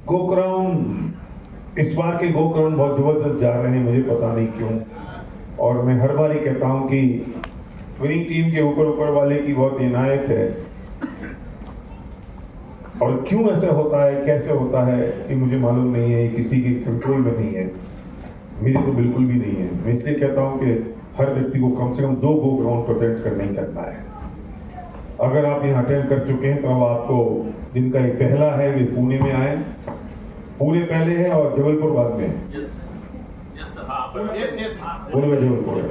गोक्राउंड, इस बार के गोक्राउंड बहुत जबरदस्त जा रहे हैं, मुझे पता नहीं क्यों। और मैं हर बार ही कहता हूँ कि विनिंग टीम के ऊपर वाले की बहुत इनायत है, और क्यों ऐसा होता है, कैसे होता है, ये मुझे मालूम नहीं है, किसी के कंट्रोल में नहीं है, मेरे तो बिल्कुल भी नहीं है। मैं इसलिए कहता हूँ कि हर व्यक्ति को कम से कम 2 गो ग्राउंड प्रेजेंट करना ही करना है। अगर आप यहाँ अटेंड कर चुके हैं तो अब आपको जिनका ये पहला है वे पुणे में आए, पुणे पहले है और जबलपुर बाद में है। पुणे में जबलपुर है,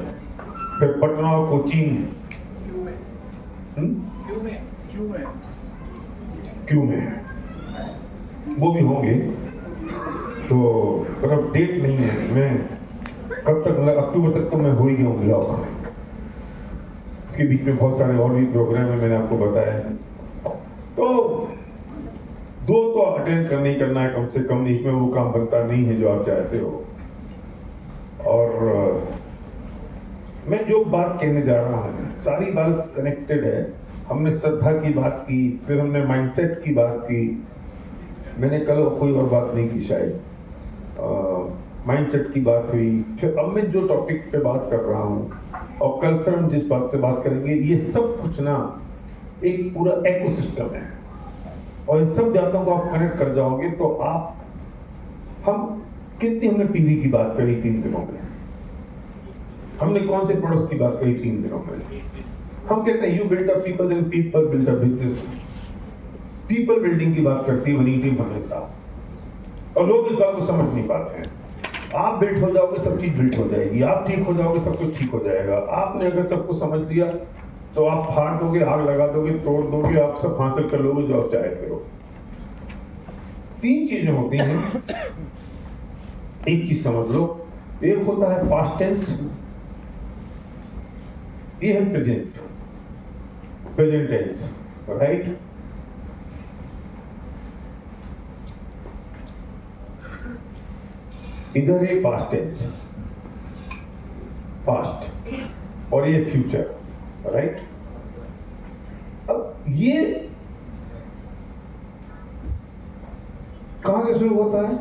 फिर पटना और कोचीन क्यों में है, वो भी होंगे। तो पर अब डेट नहीं है, मैं कब तक, मतलब अक्टूबर तक तो मैं हो ही गया हूँ ब्लॉक। इसके बीच में बहुत सारे और भी प्रोग्राम है, मैंने आपको बताया। तो 2 तो अटेंड करना ही करना है कम से कम, इसमें वो काम बनता नहीं है जो आप चाहते हो। और मैं जो बात कहने जा रहा हूँ सारी बात कनेक्टेड है। हमने श्रद्धा की बात की, फिर हमने माइंडसेट की बात की, मैंने कल कोई और बात नहीं की शायद, माइंडसेट की बात हुई, फिर अब मैं जो टॉपिक पे बात कर रहा हूँ और कल फिर हम जिस बात से बात करेंगे, ये सब कुछ ना एक पूरा इकोसिस्टम है। और इन सब बातों को आप कनेक्ट कर जाओगे तो आप, हम कितनी हमने पीवी की बात करी 3 दिनों में, हमने कौन से प्रोडक्ट्स की बात करी 3 दिनों में। हम कहते हैं you build up people and people build up business. People building की बात करती है विनिंग टीम हमेशा, और लोग इस बात को समझ नहीं पाते हैं। आप बिल्ड हो जाओगे सब चीज बिल्ड हो जाएगी, आप ठीक हो जाओगे सब कुछ ठीक हो जाएगा। आपने अगर सबको समझ लिया तो आप फाड़ दोगे, आग लगा दोगे, तोड़ दोगे, आप सब हासिल कर लोगे जो आप चाहते हो। 3 चीजें होती हैं, एक चीज समझ लो, एक होता है पास्ट टेंस, ये है प्रेजेंट टेंस, राइट। इधर है पास्ट टेंस, पास्ट, और ये फ्यूचर, राइट। अब ये कहां से शुरू होता है,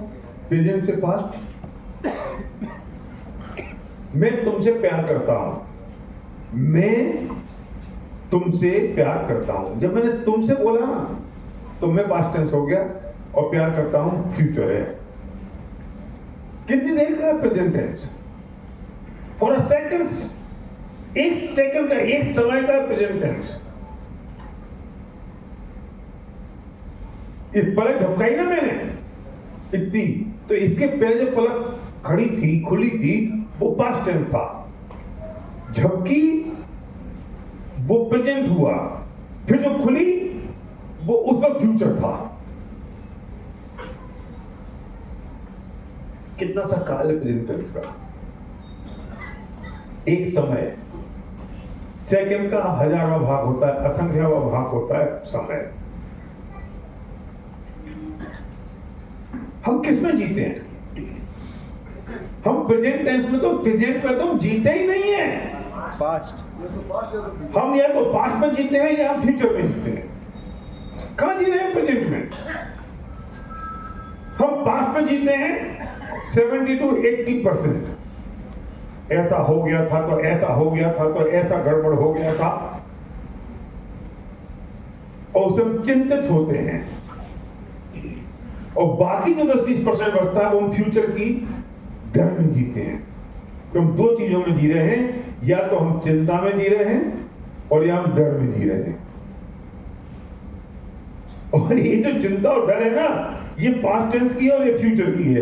प्रेजेंट से पास्ट। मैं तुमसे प्यार करता हूं, मैं तुमसे प्यार करता हूं। जब मैंने तुमसे बोला ना तो मैं पास्ट टेंस हो गया, और प्यार करता हूं फ्यूचर है। कितनी देर का present tense, for a seconds, 1 second का, 1 समय का प्रेजेंट टेंस। ये पलक झपकाई ना मैंने इतनी, तो इसके पहले जो पलक खड़ी थी, खुली थी, वो पास्ट टेंस था। झपकी वो प्रेजेंट हुआ, फिर जो खुली वो उसका फ्यूचर था। कितना सा काल है प्रेजेंट टेंस का। एक समय, सेकंड का 1000वां भाग होता है, असंख्यवां भाग होता है समय। हम किस में जीते हैं? हम प्रेजेंट टेंस में, तो प्रेजेंट में तो हम जीते ही नहीं है। पास्ट, हम या तो पास्ट में जीते हैं या हम फ्यूचर में जीते हैं। कहां जी रहे हैं प्रेजेंट में? हम पास्ट में जीते हैं 70 to 80%। ऐसा हो गया था तो ऐसा हो गया था तो ऐसा गड़बड़ हो गया था, और उससे हम चिंतित होते हैं। और बाकी जो 10-20% बचता है वो हम फ्यूचर की डर में जीते हैं। तो हम 2 चीजों में जी रहे हैं, या तो हम चिंता में जी रहे हैं और या हम डर में जी रहे हैं। और ये जो चिंता और डर है ना, ये पास्ट टेंस की है और ये फ्यूचर की है।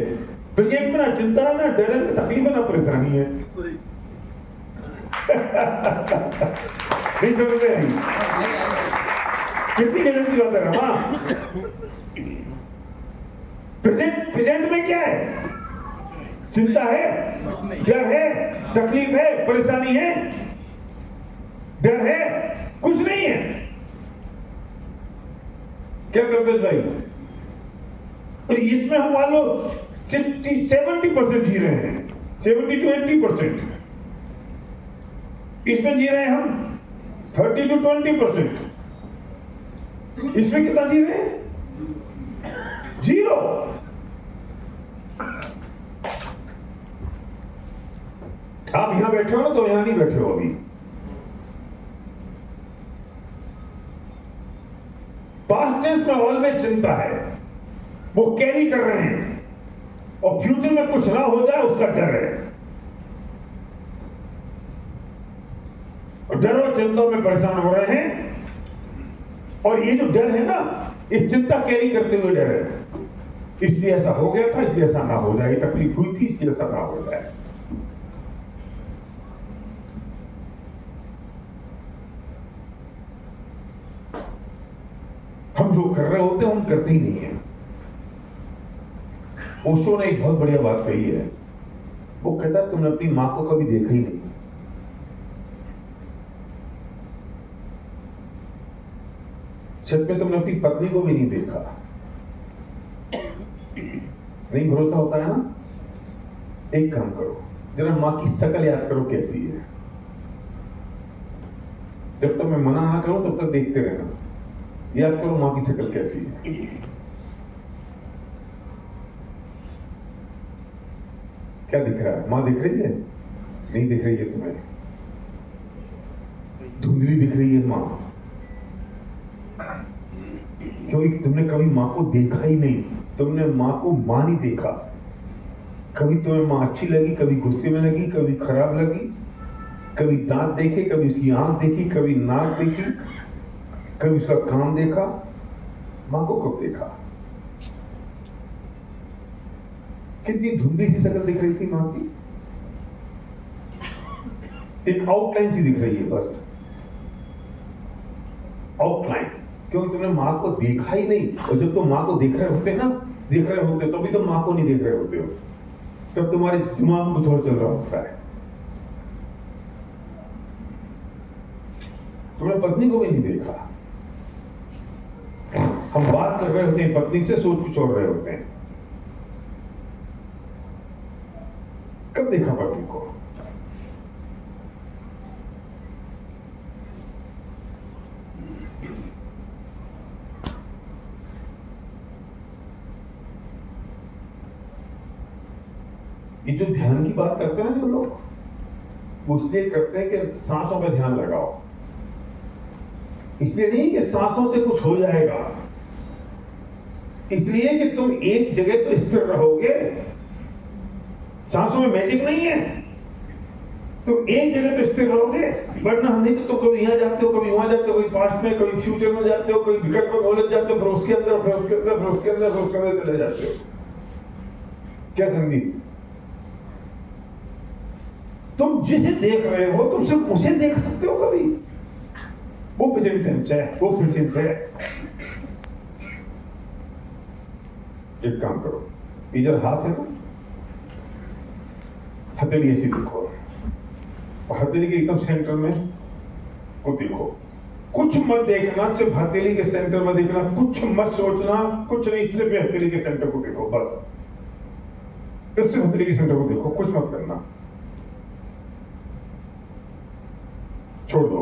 प्रेजेंट में ना चिंता है, ना डर है, ना तकलीफ है, ना परेशानी है। नहीं समझ में आई? कितनी गलत की बात है ना। प्रेजेंट में क्या है? चिंता है, डर है, तकलीफ है, परेशानी है, डर है, कुछ नहीं है। क्या करते भाई? और इसमें हम मान लो 60-70% जी रहे हैं, 70 to 80%। इसमें जी रहे हैं हम 30 to 20%। इसमें कितना जी रहे हैं? 0। बैठे हो ना तो यहां नहीं बैठे हो अभी। पास्ट टेंस में ऑलवेज चिंता है, वो कैरी कर रहे हैं, और फ्यूचर में कुछ ना हो जाए उसका डर है। और डर और चिंता में परेशान हो रहे हैं, और ये जो डर है ना, ये चिंता कैरी करते हुए डर है। इसलिए ऐसा हो गया था, इसलिए ऐसा ना हो जाए, तकलीफ हुई थी इसलिए ऐसा ना हो जाए। हम जो कर रहे होते हैं हम करते ही नहीं है। ओशो ने एक बहुत बढ़िया बात कही है, वो कहता है तुमने अपनी मां को कभी देखा ही नहीं। सच में तुमने अपनी पत्नी को भी नहीं देखा। नहीं भरोसा होता है ना, एक काम करो, जरा मां की शक्ल याद करो कैसी है। जब तक मैं मना ना करूं तब तक देखते रहना, याद करो मां की शक्ल कैसी है। क्या दिख रहा है? मां दिख रही है? नहीं दिख रही है तुम्हें, धुंधली दिख रही है मां, क्योंकि तुमने कभी मां को देखा ही नहीं। तुमने मां को मां नहीं देखा। कभी तुम्हें मां अच्छी लगी, कभी गुस्से में लगी, कभी खराब लगी, कभी दांत देखे, कभी उसकी आंख देखी, कभी नाक देखी, कभी उसका कान देखा। मां को कब देखा? कितनी धुंधली सी शक्ल दिख रही थी मां की, एक आउटलाइन सी दिख रही है, बस आउटलाइन, क्योंकि तुमने मां को देखा ही नहीं। और जब तुम मां को देख रहे होते तो भी तुम मां को नहीं देख रहे होते हो, तब तुम्हारे दिमाग में कुछ और चल रहा होता है। तुमने पत्नी को भी नहीं देखा। हम बात कर रहे होते हैं पत्नी से, सोच कुछ और रहे होते हैं। कब देखा पत्नी को? ये जो ध्यान की बात करते हैं ना जो लोग, वो इसलिए करते हैं कि सांसों पे ध्यान लगाओ। इसलिए नहीं कि सांसों से कुछ हो जाएगा, इसलिए कि तुम एक जगह तो स्थिर रहोगे। सांसों में मैजिक नहीं है, तुम एक जगह तो स्थिर रहोगे, वरना नहीं तो कभी यहां जाते हो, कभी वहां जाते हो, कभी पास्ट में, कभी फ्यूचर में जाते हो, कभी विकल्प में उलझ जाते हो, फिर उसके अंदर, फिर उसके अंदर, फिर उसके अंदर, फिर उसके अंदर चले जाते हो। क्या संदीप? तुम जिसे देख रहे हो तुम सिर्फ उसे देख सकते हो कभी। वो प्रेजेंट टेंस है, वो प्रेजेंट है। एक काम करो, इधर हाथ है ना, हथेली ऐसी देखो, और हथेली के एकदम सेंटर में को देखो। कुछ मत देखना, सिर्फ हथेली के सेंटर में देखना, कुछ मत सोचना, कुछ नहीं, सिर्फ हथेली के सेंटर को देखो बस। सिर्फ हथेली के सेंटर को देखो, कुछ मत करना, छोड़ दो।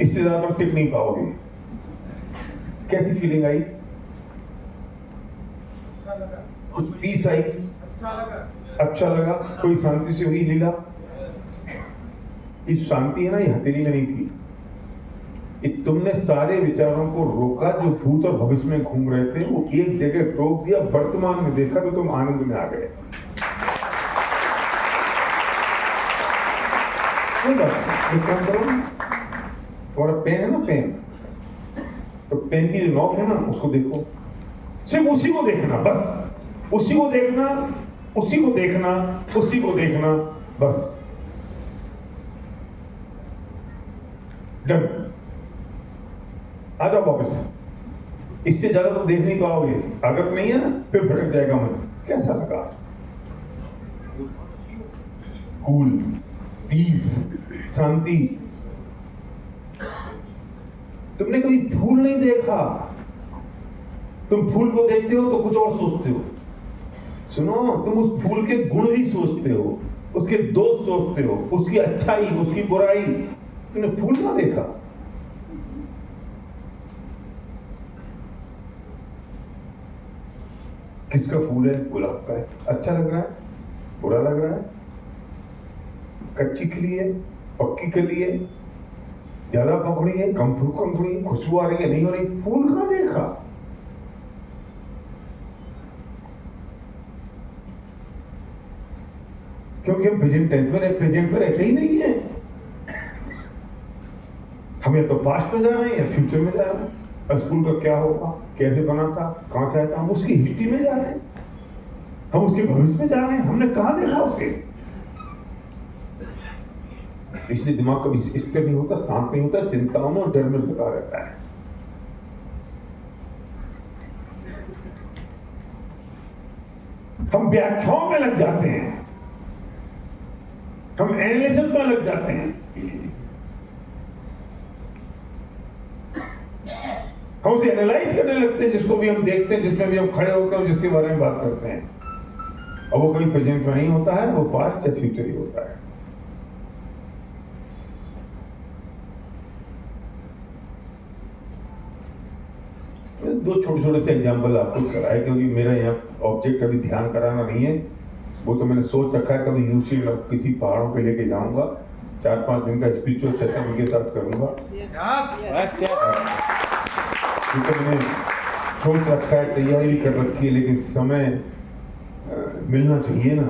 इससे ज्यादा तुम टिक नहीं पाओगे। कैसी फीलिंग आई? कुछ पीस आई? अच्छा लगा। कोई शांति से हुई लीला? ये शांति है ना, ये हथेली में नहीं थी। ये तुमने सारे विचारों को रोका जो भूत और भविष्य में घूम रहे थे, वो एक जगह रोक दिया, वर्तमान में देखा तो तुम आनंद में आ गए। काम करो, तुम्हारा पेन है ना, पेन, तो पेन की जो नोक है ना उसको देखो, सिर्फ उसी को देखना बस, उसी को देखना, उसी को देखना, उसी को देखना बस। डन। आ जाओ वापस। इससे ज्यादा तुम देख नहीं पाओगे, आदत नहीं है ना, फिर भटक जाएगा मन। कैसा लगा? कूल, पीस, शांति। तुमने कभी फूल नहीं देखा। तुम फूल को देखते हो तो कुछ और सोचते हो। सुनो, तुम उस फूल के गुण भी सोचते हो, उसके दोष सोचते हो, उसकी अच्छाई, उसकी बुराई। तुमने फूल ना देखा। किसका फूल है? गुलाब का है। अच्छा लग रहा है? बुरा लग रहा है? कच्ची खिली है, पक्की खिली है, ज्यादा पकड़ी है, कम खड़ी है, खुशबू आ रही है, नहीं हो रही, फूल कहां देखा? क्योंकि हम प्रेजेंट टेंस में प्रेजेंट में रहते ही नहीं है। हमें तो पास्ट में जाना है या फ्यूचर में जाना है। और स्कूल का क्या होगा, कैसे बना था, कहां से आया था, हम उसकी हिस्ट्री में जा रहे हैं, हम उसके भविष्य में जा रहे हैं, हमने कहां देखा उसे। इसलिए दिमाग कभी स्थिर नहीं होता, शांत नहीं होता, चिंताओं में और डर में लगा रहता है। हम व्याख्याओं में लग जाते हैं, हम एनालिसिस में लग जाते हैं, हम उसे एनालाइज करने लगते हैं, जिसको भी हम देखते हैं, जिसमें भी हम खड़े होते हैं, जिसके बारे में बात करते हैं। और वो कभी प्रेजेंट में नहीं होता है, वो पास्ट या फ्यूचर ही होता है। दो छोटे छोटे से एग्जाम्पल आपको कराए, क्योंकि मेरा यहाँ ऑब्जेक्ट अभी ध्यान कराना नहीं है। वो तो मैंने सोच रखा है कभी यूसी किसी पहाड़ों पे लेके जाऊंगा, 4-5 दिन का स्पिरिचुअल सेशन उनके साथ करूंगा। क्योंकि मैंने सोच रखा है, तैयारी भी कर रखी है, लेकिन समय मिलना चाहिए ना।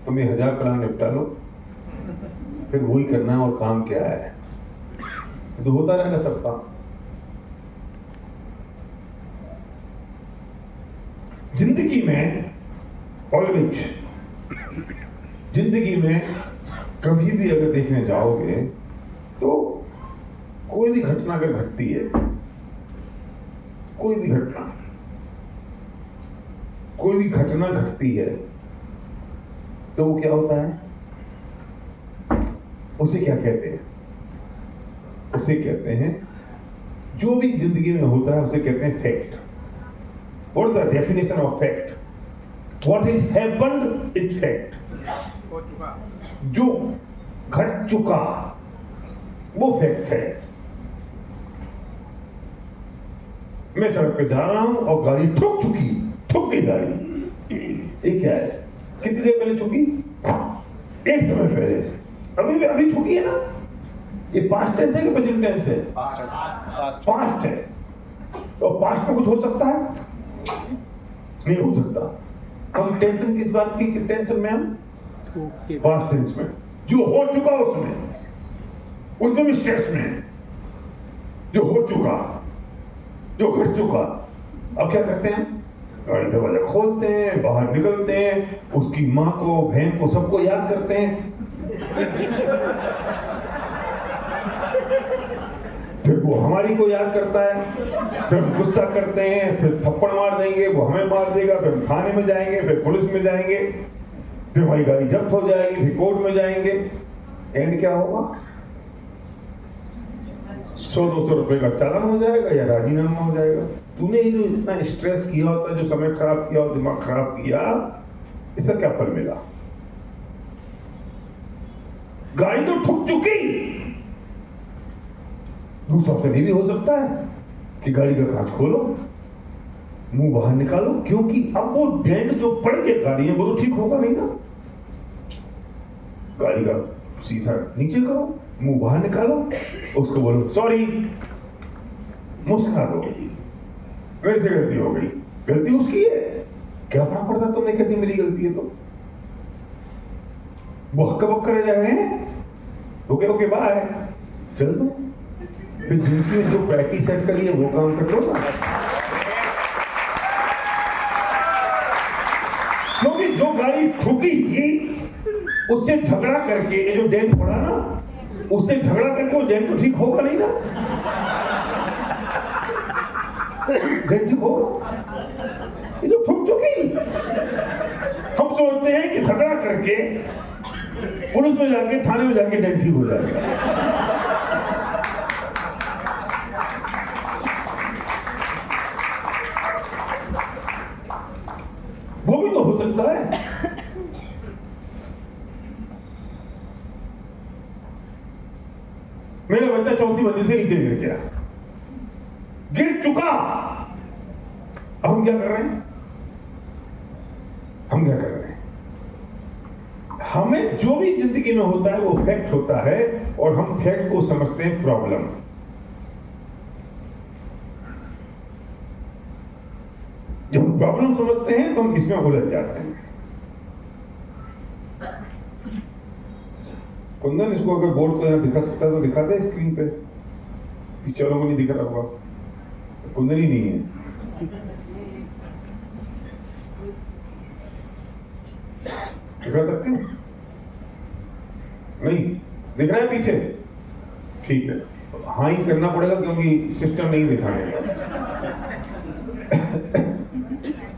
तुम ये 1000 प्लान निपटा लो, फिर वही करना है, और काम क्या है, तो होता रहेगा सबका। जिंदगी में ऑलवेज, जिंदगी में कभी भी अगर देखने जाओगे तो कोई भी घटना अगर घटती है, कोई भी घटना घटती है, तो वो क्या होता है, उसे क्या कहते हैं? उसे कहते हैं, जो भी जिंदगी में होता है उसे कहते हैं fact. What is the definition of fact? What is happened is fact. जो घट चुका वो फैक्ट है। मैं सड़क पे जा रहा हूं और गाड़ी ठुक गई गाड़ी। ये क्या है? कितनी देर पहले ठुकी? एक समय पहले। अभी ठुकी है ना? ये पास्ट टेंस है कि प्रेजेंट टेंस है? पास्ट है। तो पास्ट में कुछ हो सकता है? नहीं हो सकता। हम टेंशन किस बात की टेंशन में? हम पास्ट टेंस में, जो हो चुका उसमें भी स्ट्रेस में, जो हो चुका, जो घट चुका। अब क्या करते हैं? गाड़ी दरवाजा खोलते हैं, बाहर निकलते हैं, उसकी माँ को, बहन को, सबको याद करते हैं। फिर वो हमारी को याद करता है, फिर हम गुस्सा करते हैं, फिर थप्पड़ मार देंगे, वो हमें मार देगा, फिर हम थाने में जाएंगे, फिर पुलिस में जाएंगे, फिर हमारी गाड़ी जब्त हो जाएगी, फिर कोर्ट में जाएंगे। एंड क्या होगा? 100-200 रुपए का चालान हो जाएगा या राजीनामा हो जाएगा। तूने जो इतना स्ट्रेस किया होता, जो समय खराब किया और दिमाग खराब किया, इसका क्या फल मिला? गाड़ी तो ठुक चुकी। दूसरा ऑप्शन ये भी हो सकता है कि गाड़ी का कांच खोलो, मुंह बाहर निकालो, क्योंकि अब वो डेंट जो पड़ गया गाड़ी में वो तो ठीक होगा नहीं ना। गाड़ी का शीशा नीचे करो, मुंह बाहर निकालो, उसको बोलो सॉरी, मुस्कुरा दो, मेरे से गलती हो गई। गलती उसकी है, क्या फर्क पड़ता तुमने कहती मेरी गलती है तो? वो हक्का बक्का रह जाए, ओके बाय, चल दो। फिर जिंदगी में जो प्रैक्टिस सेट करी है वो काम कर लो ना। क्योंकि जो गाड़ी ठुकी उससे झगड़ा करके, ये जो डेंट पड़ा ना, उससे झगड़ा करके वो डेंट तो ठीक होगा नहीं ना। डेंट ठीक होगा, ये जो ठुक चुकी। हम सोचते हैं कि झगड़ा करके पुलिस में जाके, थाने में जाके डेंट ठीक हो जाएगा। वो भी तो हो सकता है। मेरा बच्चा 4वीं मंजिल से नीचे गिर गया, गिर चुका। अब हम क्या कर रहे हैं? हमें जो भी जिंदगी में होता है वो फैक्ट होता है और हम फैक्ट को समझते हैं प्रॉब्लम। जब हम प्रॉब्लम समझते हैं तो हम इसमें उलझ जाते हैं। कुंदन, इसको अगर बोर्ड को यहां दिखा सकता है तो दिखाते हैं स्क्रीन पे। पिक्चरों को नहीं दिख रहा होगा, कुंदन ही नहीं है। दिखा सकते हैं? नहीं दिख रहा है पीछे? ठीक है, हाँ ही करना पड़ेगा क्योंकि सिस्टम नहीं दिखाएगा।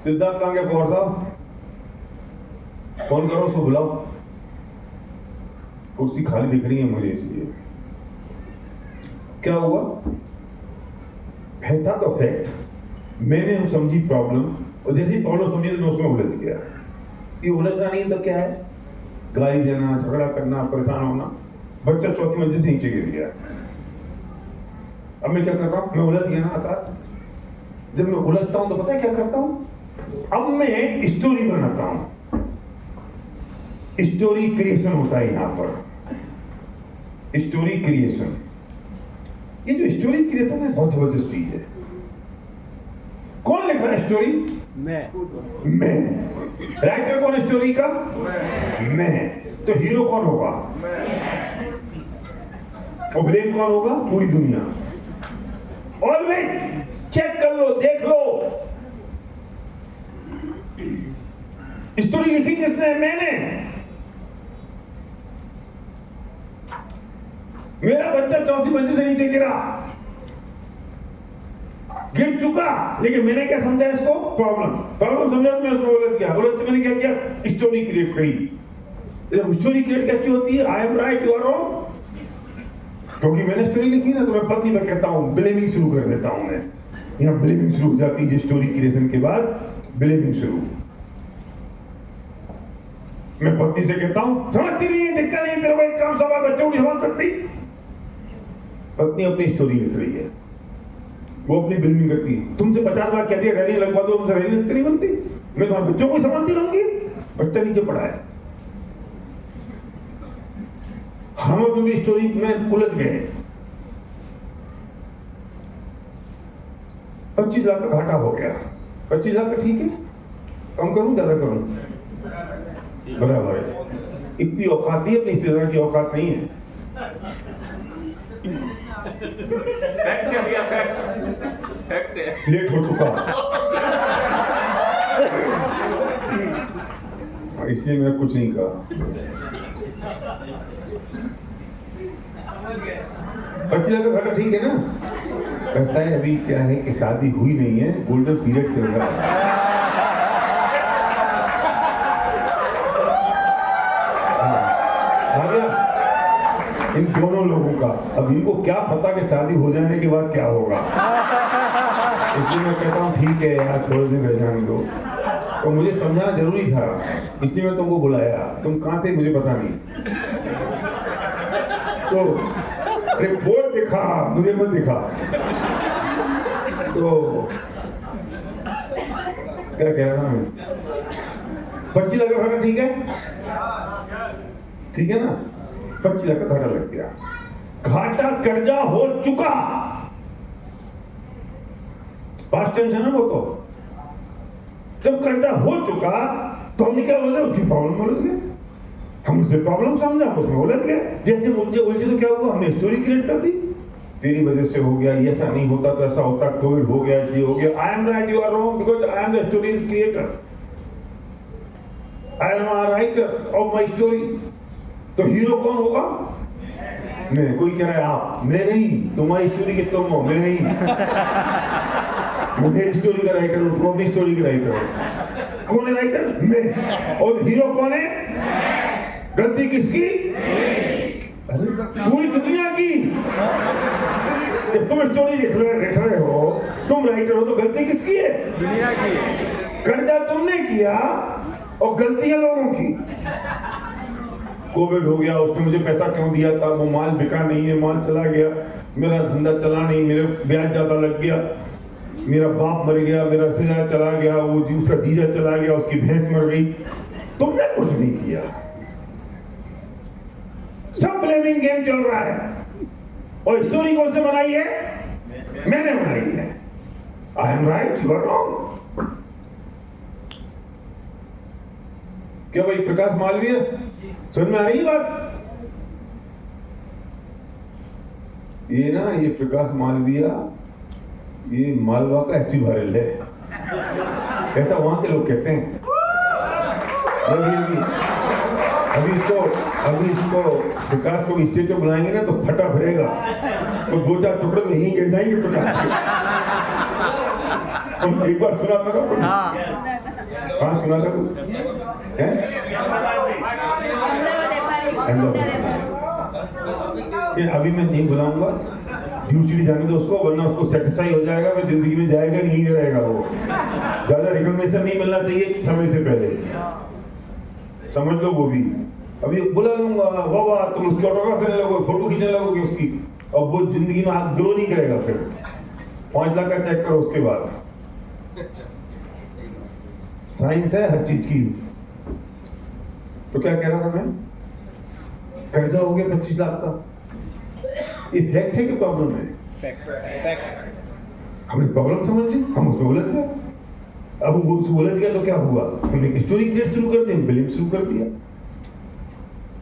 सिद्धार्थ कहाँ गया? पवार साहब फोन करो, उसको बुलाओ। कुर्सी खाली दिख रही है मुझे, इसलिए क्या हुआ है था तो फैक्ट। मैंने समझी प्रॉब्लम, और जैसी प्रॉब्लम समझी तो मैं उसमें उलझ गया। ये उलझना नहीं तो क्या है? गाली देना, झगड़ा करना, परेशान होना। बच्चा चौथी मंजिल से नीचे गिर गया। अब मैं क्या कर रहा हूं? मैं उलझ गया ना आकाश। जब मैं उलझता हूं तो पता है क्या करता हूं? अब मैं स्टोरी बनाता हूं। स्टोरी क्रिएशन होता है यहां पर, स्टोरी क्रिएशन। ये जो स्टोरी क्रिएशन है बहुत जबरदस्त चीज है। कौन लिख रहा है स्टोरी? मैं। राइटर कौन है स्टोरी का? मैं। तो हीरो कौन होगा? और ब्लेम कौन होगा? पूरी दुनिया। ऑलवेज चेक कर लो, देख लो। स्टोरी लिखी किसने? मैंने। मेरा बच्चा चौथी मंजिल से नीचे गिर चुका, लेकिन मैंने क्या समझा इसको? प्रॉब्लम समझा तो मैं उसमें उलझ गया। उलझ से मैंने क्या किया? स्टोरी क्रिएट करी। जब स्टोरी क्रिएट कैसी होती है? I am right, you are wrong. क्योंकि मैंने स्टोरी लिखी ना, तो मैं पत्नी में कहता हूं, ब्लेमिंग शुरू कर देता हूं। मैं यहां ब्लेमिंग शुरू हो जाती है। स्टोरी क्रिएशन के बाद ब्लेमिंग शुरू। मैं पत्नी से कहता हूं, समझती नहीं है, दिक्कत नहीं, तेरे को एक काम सवा बच्चों की संभाल सकती। पत्नी अपनी स्टोरी लिख रही है, वो अपनी ब्लेमिंग करती है। तुमसे 50 बार कह दिया रेलिंग लगवा दो, तुमसे रेलिंग नहीं बनती। मैं तुम्हारे बच्चों को संभालती रहूंगी। बच्चा नीचे पड़ा है। हम अपनी स्टोरी में उलझ गए। 25 लाख का घाटा हो गया। 25 लाख का ठीक है, कम करूं ज्यादा करूं? बराबर है। इतनी औकात नहीं, अपनी सेना की औकात नहीं है। लेट हो चुका, इसलिए मैं कुछ नहीं कहा। 25 लाख का घाटा ठीक है ना? कहता है अभी क्या है कि शादी हुई नहीं है, गोल्डन पीरियड चल रहा है। इन दोनों लोगों का अब इनको क्या पता कि शादी हो जाने के बाद क्या होगा। इसलिए मैं कहता हूँ ठीक है यार, थोड़े दिन रह जाने दो। तो मुझे समझाना जरूरी था, इसलिए मैं तुमको बुलाया। तुम कहाँ थे मुझे पता नहीं। तो अरे बोर्ड दिखा, मुझे मत दिखा। तो क्या कह रहा था मैं? 25 लाख का घाटा ठीक है? ठीक है ना? 25 लाख का घाटा लग गया। घाटा कर्जा हो चुका। पास्ट टेंस है ना वो। तो जब कर्जा हो चुका तो हमने क्या बोला? उसकी प्रॉब्लम में उलझ गए। हम उसे प्रॉब्लम समझा, उसमें उलझ गए। जैसे मुझे उलझे तो क्या हुआ? हमने स्टोरी क्रिएट कर दी। तेरी वजह से हो गया, ये ऐसा नहीं होता तो ऐसा होता, कोविड हो गया, ये हो गया। I am right, you are wrong, because I am the story creator. I am a writer of my story. तो हीरो कौन होगा? मैं। कोई कह रहा है आप। मैं नहीं, तुम्हारी स्टोरी के तुम हो, मैं नहीं। मैं स्टोरी का राइटर हूं, तुम अपनी स्टोरी का राइटर हो। कौन है राइटर? मैं। और हीरो कौन है? गलती किसकी? पूरी दुनिया की। जब तुम स्टोरी लिख रहे हो, तुम राइटर हो, तो गलती किसकी है? दुनिया की। कर्जा तुमने किया और गलतियां लोगों की। कोविड हो गया, उसने मुझे पैसा क्यों दिया था? वो माल बिका नहीं है, माल चला गया, मेरा धंधा चला नहीं, मेरे ब्याज ज्यादा लग गया, मेरा बाप मर गया, मेरा रिश्तेदार चला गया, वो उसका जीजा चला गया, उसकी भैंस मर गई। तुमने कुछ नहीं किया। सब ब्लेमिंग गेम चल रहा है। और स्टोरी कौन से बनाई है? मैंने बनाई है। I am right, you are wrong. क्या भाई प्रकाश मालवीय समझ में आ रही बात? ये ना, ये प्रकाश मालवीय ये मालवा का एसपी वायरल है, ऐसा वहां के लोग कहते हैं। अभी इसको विकास को स्टेज पे बुलाएंगे ना तो फटा फिरेगा, तो 2-4 टुकड़े में ही गिर जाएंगे प्रकाश के। तुम एक बार सुना था ना? हाँ सुना था कुछ? अभी मैं नहीं बुलाऊंगा, यूजली जाने दो उसको, वरना उसको सेटिस्फाई हो जाएगा, फिर जिंदगी में जाएगा नहीं रहेगा। वो ज्यादा रिकॉग्निशन नहीं मिलना चाहिए समय से पहले, समझ लो। वो भी अभी बुला लूंगा, वाह तुम उसकी ऑटोग्राफ लेने लगोगे, फोटो खींचने लगोगे उसकी, और वो जिंदगी में हाथ ग्रो नहीं करेगा। फिर 5 लाख का चेक करो उसके बाद। साइंस है हर चीज की। तो क्या कह रहा था मैं? कर्जा हो गया 25 लाख का। ये फैक्ट है कि प्रॉब्लम है? हमने प्रॉब्लम समझ ली, हम उसमें उलझ गए। अब वो उलझ गया तो क्या हुआ? हमने स्टोरी क्रिएट शुरू कर दी, ब्लेम शुरू कर दिया।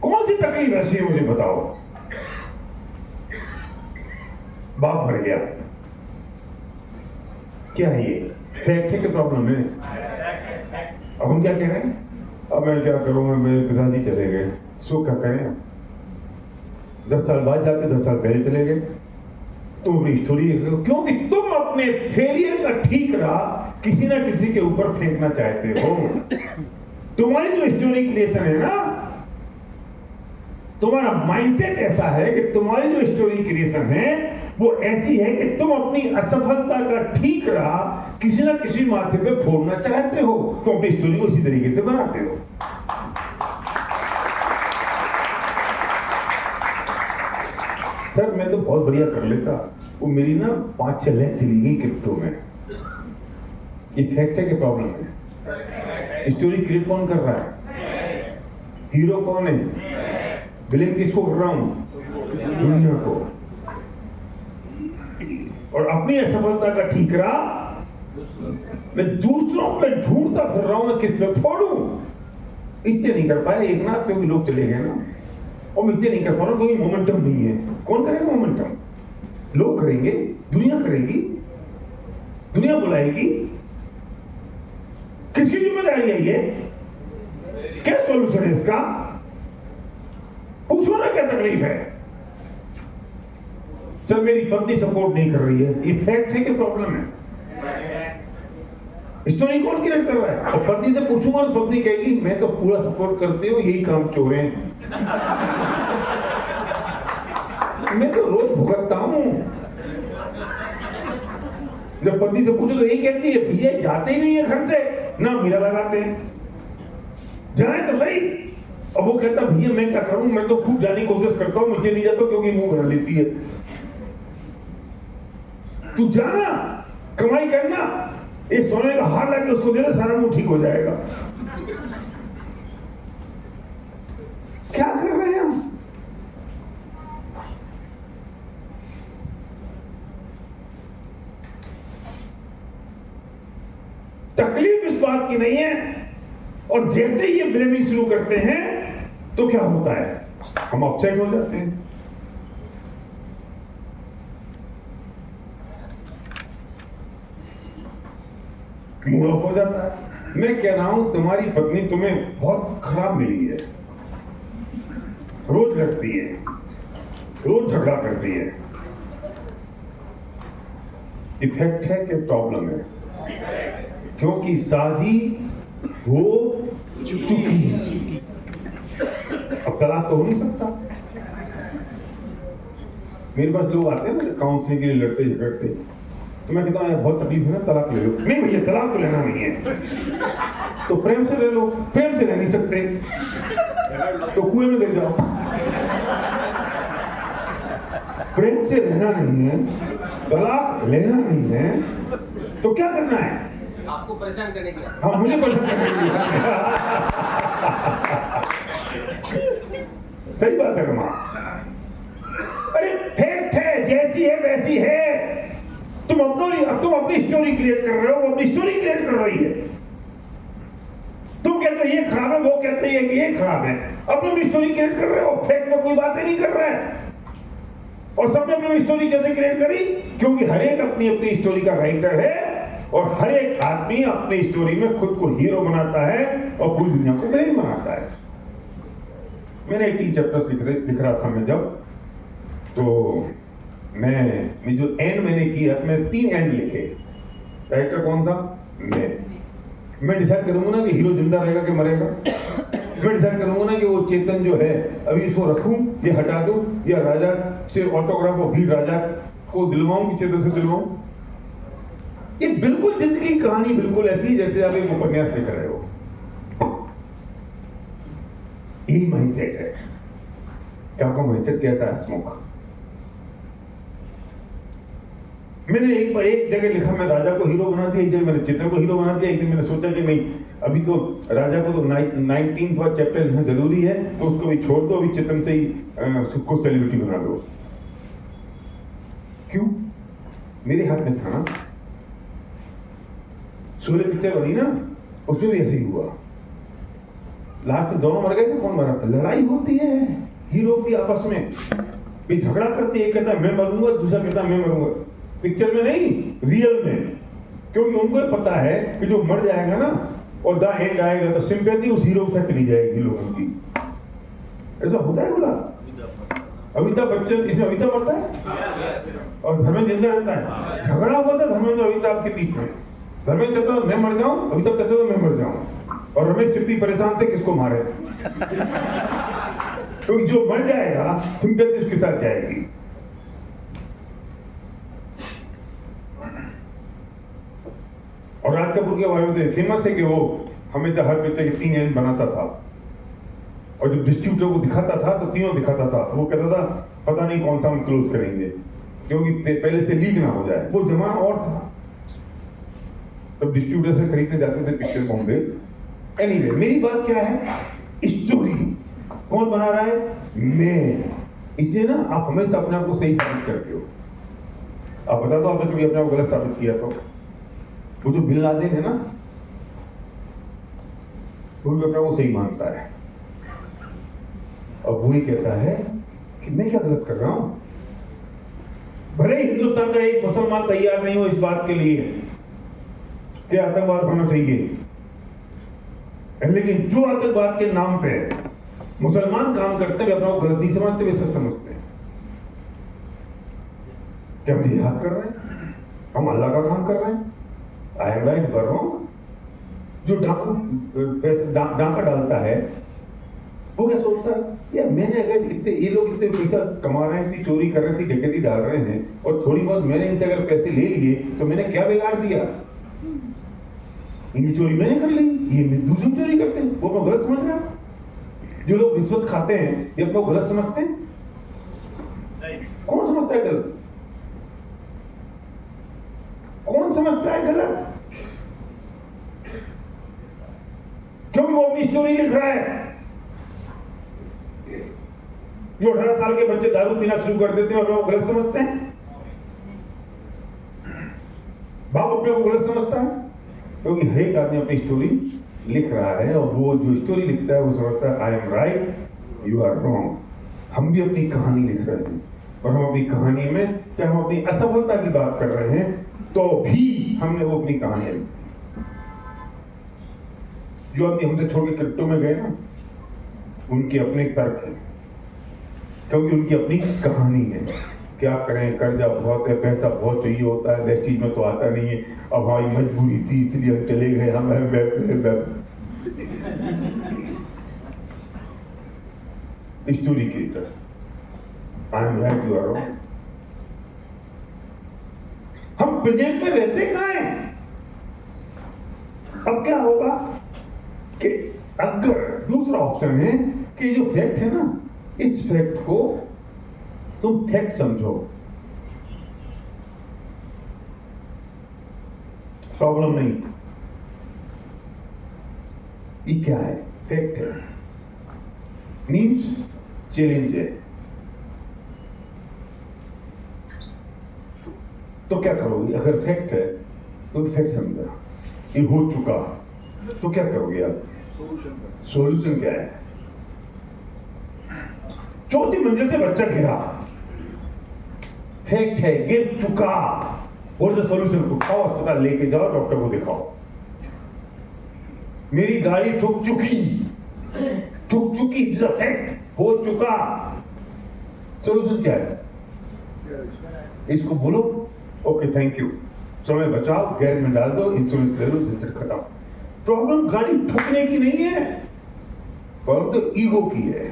कौन सी तकलीफ ऐसी है मुझे बताओ? बाप मर गया, क्या है ये? फैक्ट है कि प्रॉब्लम है? अब हम क्या कह रहे हैं? अब मैं क्या करूंगा, मेरे पिताजी चले गए, सो क्या करें? 10 साल बाद जाके 10 साल पहले चले गए। तुम अपनी स्टोरी, क्योंकि तुम अपने फेलियर का ठीकरा किसी ना किसी के ऊपर फेंकना चाहते हो। तुम्हारी जो स्टोरी क्रिएशन है ना, तुम्हारा माइंडसेट ऐसा है कि तुम्हारी जो स्टोरी क्रिएशन है वो ऐसी है कि तुम अपनी असफलता का ठीकरा किसी ना किसी माथे पे फोड़ना चाहते हो, तो अपनी स्टोरी को इसी तरीके से बनाते हो। सर मैं तो बहुत बढ़िया कर लेता, वो मेरी ना 5-6 लाख चली गई क्रिप्टो में। ये फैक्ट है कि प्रॉब्लम है? स्टोरी क्रिएट कौन कर रहा है? हीरो कौन है? ब्लेम किसको कर रहा हूं? दुनिया को। और अपनी असफलता का ठीकरा मैं दूसरों पे ढूंढता फिर रहा हूं, मैं किस पे फोड़ूं? इसलिए नहीं कर पाया एक नाथ, क्योंकि लोग चले गए ना। और मैं इसलिए नहीं कर पा रहा, कोई मोमेंटम नहीं है। कौन करेगा मोमेंटम? लोग करेंगे, दुनिया करेगी, दुनिया बुलाएगी। किसकी जिम्मेदारी है ये? क्या सोल्यूशन है इसका? पूछो ना, क्या तकलीफ है? चल मेरी पत्नी सपोर्ट नहीं कर रही है, ये फैक्ट है कि प्रॉब्लम है? स्टोरी कौन क्रिएट कर रहा है? और पत्नी से पूछूंगा तो पत्नी कहेगी मैं तो पूरा सपोर्ट करती हूँ, यही काम चोर हैं। मैं तो रोज भुगतता हूँ। जब पत्नी से पूछो तो यही कहती है भैया जाते ही नहीं है घर से, ना मेरा लगाते हैं, जाए तो सही। अब वो कहता भैया मैं क्या करूं, मैं तो खूब जाने की कोशिश करता हूं, मुझे नहीं जाता क्योंकि मुंह बना लेती है। तू जाना, कमाई करना, ये सोने का हार लाके उसको दे दे, सारा मुंह ठीक हो जाएगा। क्या कर रहे हैं हम? तकलीफ इस बात की नहीं है, और जैसे ही ये ब्लेमिंग शुरू करते हैं तो क्या होता है? हम अपसेट हो जाते हैं। मूड ऑफ हो जाता है। मैं कह रहा हूं तुम्हारी पत्नी तुम्हें बहुत खराब मिली है, रोज लड़ती है, रोज झगड़ा करती है। इफेक्ट है कि प्रॉब्लम है? क्योंकि शादी हो चुकी है, अब तलाक तो हो नहीं सकता। मेरे पास लोग आते हैं ना काउंसलिंग के लिए, लड़ते झगड़ते, तो मैं कहता हूँ बहुत तकलीफ है ना, तलाक ले लो। नहीं भैया तलाक तो लेना नहीं है, तो प्रेम से ले लो। प्रेम से रह नहीं सकते तो कुएं में गिर जाओ। प्रेम से रहना नहीं है, तलाक लेना नहीं है, तो क्या करना है? आपको परेशान करने के लिए। हाँ मुझे परेशान करने के लिए। सही बात है रमा। अरे फैक्ट है, जैसी है वैसी है। तुम अपनी स्टोरी क्रिएट कर रहे हो, वो अपनी स्टोरी क्रिएट कर रही है। तुम कहते हो ये खराब है, वो कहते हैं कि ये खराब है। अपनी स्टोरी क्रिएट कर रहे हो, फैक्ट में कोई बात ही नहीं कर रहा है। और सबने अपनी स्टोरी कैसे क्रिएट करी? क्योंकि हर एक अपनी अपनी स्टोरी का राइटर है और हर एक आदमी अपनी स्टोरी में खुद को हीरो बनाता है और पूरी दुनिया को विलेन बनाता है। मैंने 18 चैप्टर्स लिख रहा था मैं जब, तो मैं जो एंड मैंने किया, मैंने 3 एंड लिखे। राइटर कौन था? मैं डिसाइड करूंगा ना कि हीरो जिंदा रहेगा कि मरेगा। मैं डिसाइड करूंगा ना कि वो चेतन जो है अभी इसको रखूं या हटा दूं, या राजा से ऑटोग्राफ और भीड़ राजा को दिलवाऊं कि चेतन से दिलवाऊं। ये बिल्कुल जिंदगी की कहानी बिल्कुल ऐसी जैसे आप एक उपन्यास लिख रहे हो। यही माइंडसेट है। क्या आपका माइंडसेट कैसा है हसमुख? मैंने एक जगह लिखा मैं राजा को हीरो बना दिया, एक जगह मैंने चित्र को हीरो बना दिया, एक दिन मैंने सोचा कि नहीं, अभी तो राजा को तो 19वां चैप्टर लिखना जरूरी है, तो उसको भी छोड़ दो, अभी चित्र से ही को सेलिब्रिटी बना दो। क्यों? मेरे हाथ में था ना। शोले पिक्चर बनी ना, उसमें भी ऐसे ही हुआ। लास्ट में दोनों मर गए थे। कौन मरा था? लड़ाई होती है हीरो की आपस में, भी झगड़ा करते, एक कहता है मैं मरूंगा, दूसरा कहता है मैं मरूंगा। पिक्चर में नहीं, रियल में। क्योंकि उनको पता है कि जो मर जाएगा ना और द एंड आएगा तो सिंपैथी उस हीरो के साथ चली जाएगी लोगों की। ऐसा होता है बोला। अमिताभ बच्चन, इसमें अमिताभ मरता है और धर्मेंद्र जिंदा रहता है। झगड़ा हुआ था धर्मेंद्र अमिताभ के बीच में। धर्मेंद्र कहता था मैं मर जाऊं, अमिताभ कहता था मैं मर जाऊं, और रमेश सिप्पी परेशान थे किसको मारे। क्योंकि जो मर जाएगा सिंपैथी उसके साथ जाएगी। और राज कपूर के बारे में फेमस है कि वो हमेशा हर पिक्चर के 3 एंड बनाता था, और जब डिस्ट्रीब्यूटर को दिखाता था तो तीनों दिखाता था। वो कहता था पता नहीं कौन सा हम क्लोज करेंगे, क्योंकि पहले से लीक ना हो जाए। वो जमाना और था, तब डिस्ट्रीब्यूटर से खरीदने जाते थे पिक्चर बॉम्बे। एनीवे, मेरी बात क्या है? स्टोरी कौन बना रहा है? मैं। इसलिए ना आप हमेशा अपने आप को सही साबित करते हो। आप बता दो आपने कभी अपने आप को गलत साबित किया तो? वो जो बिन लादेन है ना, वो भी अपने को सही मानता है, और वो ही कहता है कि मैं क्या गलत कर रहा हूं। भले ही हिंदुस्तान का एक मुसलमान तैयार नहीं हो इस बात के लिए कि आतंकवाद होना चाहिए, लेकिन जो आतंकवाद के नाम पे मुसलमान काम करते हैं, अपना को गलत नहीं समझते, वे सच समझते हैं। क्या हम जिहाद कर रहे हैं? हम अल्लाह का काम कर रहे हैं? आई एम राइट कर रहा हूं? जो डाका डालता है वो क्या सोचता है? यार मैंने अगर इतने, ये लोग इतने पैसा कमा रहे हैं, इतनी चोरी कर रहे थे, डकैती डाल रहे हैं, और थोड़ी बहुत मैंने इनसे अगर पैसे ले लिए तो मैंने क्या बिगाड़ दिया? इनकी चोरी मैंने कर ली, ये दूसरी चोरी करते हैं। वो अपना गलत समझ रहा है। जो लोग रिश्वत खाते हैं ये अपना गलत समझते हैं। कौन समझता है गलत? कौन समझता है गलत? क्योंकि वो अपनी स्टोरी लिख रहा है। जो 18 साल के बच्चे दारू पीना शुरू कर देते हैं, अपने को गलत समझते हैं। बाप अपने को गलत समझता है, क्योंकि हर एक आदमी अपनी स्टोरी लिख रहा है, और वो जो स्टोरी लिखता है वो समझता है I am right, you are wrong. हम भी अपनी कहानी लिख रहे हैं, और हम अपनी कहानी में चाहे हम अपनी असफलता की बात कर रहे हैं तो भी हमने वो अपनी कहानी लिखी। जो आदमी हमसे छोड़ के क्रिप्टो में गए ना, उनके अपने तर्क हैं, क्योंकि उनकी अपनी कहानी है। क्या करें, कर्जा बहुत है, पैसा बहुत चाहिए होता है, वैसे चीज में तो आता नहीं है, अब हमारी मजबूरी थी इसलिए हम चले गए। हम story creator, I am right, you are wrong. हम प्रेजेंट में रहते कहां हैं? अब क्या होगा कि अगर दूसरा ऑप्शन है कि जो फैक्ट है ना, इस फैक्ट को तुम फैक्ट समझो, प्रॉब्लम नहीं। ये क्या है? फैक्ट है। मीन्स चैलेंज है। तो क्या करोगे? अगर फैक्ट है तो फैक्ट समझा, ये हो चुका, तो क्या करोगे आप? सॉल्यूशन क्या है? चौथी मंजिल से बच्चा गिरा, फैक्ट है, गिर चुका, और जो सॉल्यूशन को खाओ, अस्पताल लेके जाओ, डॉक्टर को दिखाओ। मेरी गाड़ी ठुक चुकी, इट्स अ फैक्ट, हो चुका। सॉल्यूशन क्या है? इसको बोलो ओके थैंक यू, समय बचाओ, गैरेज में डाल दो, इंश्योरेंस ले लो, झंझट खत्म। प्रॉब्लम गाड़ी ठुकने की नहीं है, प्रॉब्लम तो ईगो की है।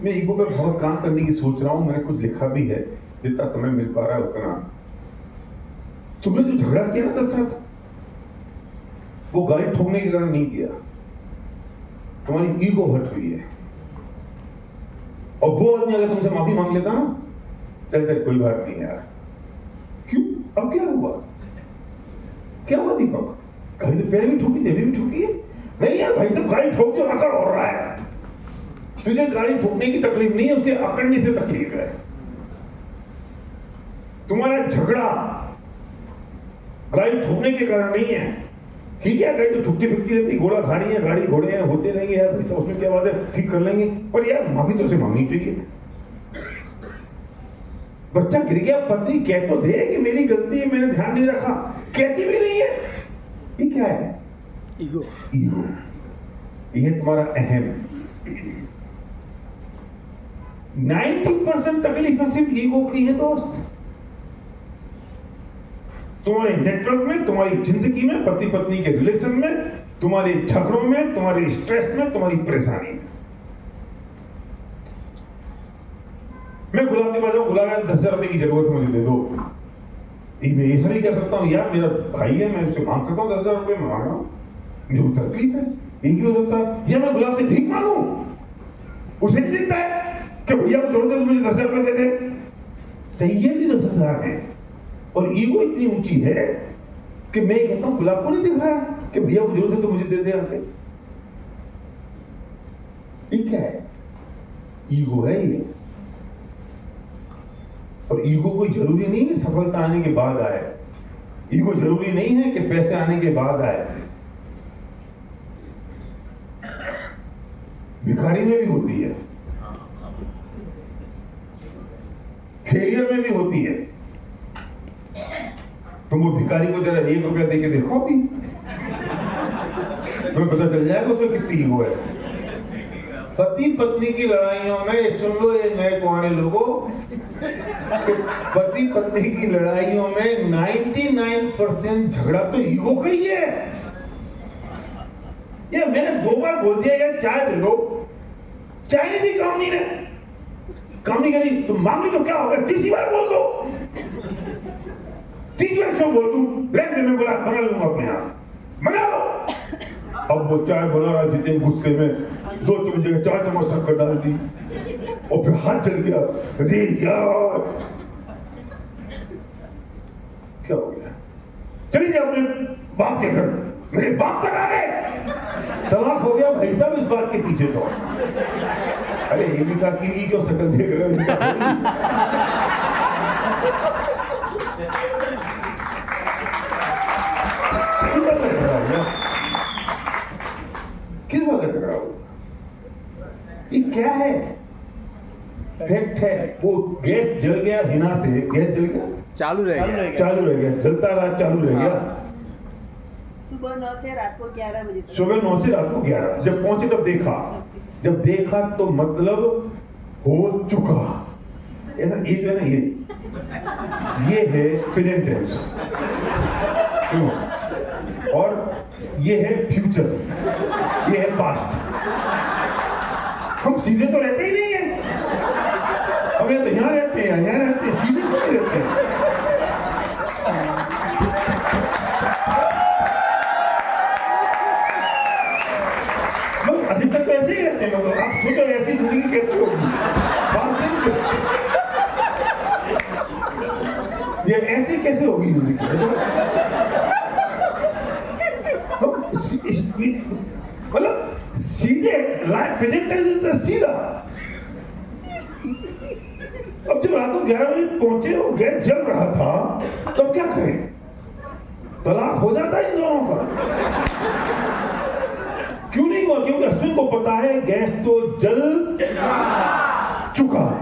मैं ईगो पर बहुत काम करने की सोच रहा हूं, मैंने कुछ लिखा भी है, जितना समय मिल पा रहा है उतना। तुमने जो झगड़ा किया ना तत्साथ, वो गाड़ी ठोकने के कारण नहीं किया, तुम्हारी ईगो हट हुई है। और वो आदमी अगर तुमसे माफी मांग लेता ना, चल कोई बात नहीं यार, क्यों? अब क्या हुआ? क्या हुआ दीपक? गाड़ी तो पहले भी ठोकी, देवी भी ठोकी है। नहीं यार भाई साहब, गाड़ी ठोक जो अकड़ हो रहा है, तुझे गाड़ी ठोकने की तकलीफ नहीं है, उसके अकड़ने से तकलीफ है। तुम्हारा झगड़ा गाड़ी ठोकने के कारण नहीं है। ठीक है, गाड़ी तो ठुकती फिरती रहती, घोड़ा गाड़ी है, गाड़ी घोड़े हैं, होते रहेंगे यार भाई, तो उसमें क्या बात है, ठीक कर लेंगे। पर यार माफी तो उसे मांगनी चाहिए। बच्चा गिर गया, पत्नी कह तो दे कि मेरी गलती है, मैंने ध्यान नहीं रखा, कहती भी नहीं है। ये क्या है? ईगो। ईगो, ये तुम्हारा अहम। 90% तकलीफ सिर्फ ईगो की है दोस्त। तुम्हारे नेटवर्क में, तुम्हारी जिंदगी में, पति पत्नी के रिलेशन में, तुम्हारे झगड़ों में, तुम्हारे स्ट्रेस में, तुम्हारी परेशानी में। मैं गुलाब के पास जाऊं, गुलाब 10,000 रुपए की जरूरत है, मुझे दे दो। मैं ऐसा नहीं कर सकता हूँ यार, मेरा भाई है, मैं उससे मांग सकता हूँ 10,000 रुपए, मैं मांग रहा हूँ, मुझे तकलीफ है। एक ही हो सकता है, या मैं गुलाब से भीख मांगू, उसे नहीं दिखता है कि भैया को जोड़ दे, मुझे 10,000 रुपए दे दे। चाहिए भी 10,000 है, और ईगो इतनी ऊंची है कि मैं कहता हूं गुलाब को नहीं दिख रहा है कि भैया को जरूरत है तो मुझे दे दे आके। ये क्या है? ईगो है ये। और ईगो कोई जरूरी नहीं है सफलता आने के बाद आए, ईगो जरूरी नहीं है कि पैसे आने के बाद आए। भिखारी में भी होती है, फेलियर में भी होती है। तुम वो भिखारी को जरा 1 रुपया देके देखो अभी, तुम्हें पता चल जाएगा उसमें कितनी ईगो है। पति पत्नी की लड़ाइयों में, सुन लो ये नए कुआने लोगों, पति पत्नी की लड़ाइयों में 99% झगड़ा तो ईगो का ही है। यार मैंने 2 बार बोल दिया यार चाय दे दो, चाय नहीं दी कामनी ने, कामनी करी तो मांग ली तो क्या होगा? 3री बार बोल दो, 3री बार क्यों बोल दूं? रहने में बोला बना लूंगा अपने आप, बना लो। अब वो चाय बना रहा, जितने गुस्से में 2 चम्मच जगह 4 चम्मच शक्कर डाल दी, और फिर हाथ जल गया। अरे यार क्या हो गया? चलिए अपने बाप के घर, मेरे बाप तक आ गए, तलाक हो गया भाई साहब इस बात के पीछे। तो अरे ये भी कहा कि क्यों शकल देख रहे हो? किस बात का झगड़ा हो? ये क्या है? फैक्ट है, वो गैस जल गया, हिना से गैस जल गया, चालू रह गया, जलता रहा, चालू रह गया। सुबह 9 से रात को 11 बजे तक। सुबह 9 से रात को 11, जब पहुंचे तब देखा, जब देखा तो मतलब हो चुका। ऐसा ये जो है ना, ये है प्रेजेंट टेंस, और ये है फ्यूचर, ये है पास्ट। हम सीधे तो रहते ही नहीं है, हम तो यहाँ रहते हैं, यहाँ रहते हैं, सीधे तो नहीं रहते हैं। अधिकतर तो ऐसे ही रहते हैं, मतलब आप सोचो ऐसी जिंदगी कैसे होगी? ये ऐसी कैसे होगी जिंदगी? मतलब सीधे लाइफ प्रेजेंट टेंस सीधा, अब जब रात को 11 बजे पहुंचे और गैस जल रहा था तब क्या करें? तलाक हो जाता है इन दोनों का। क्यों नहीं हुआ? क्योंकि अश्विन को पता है गैस तो जल चुका है।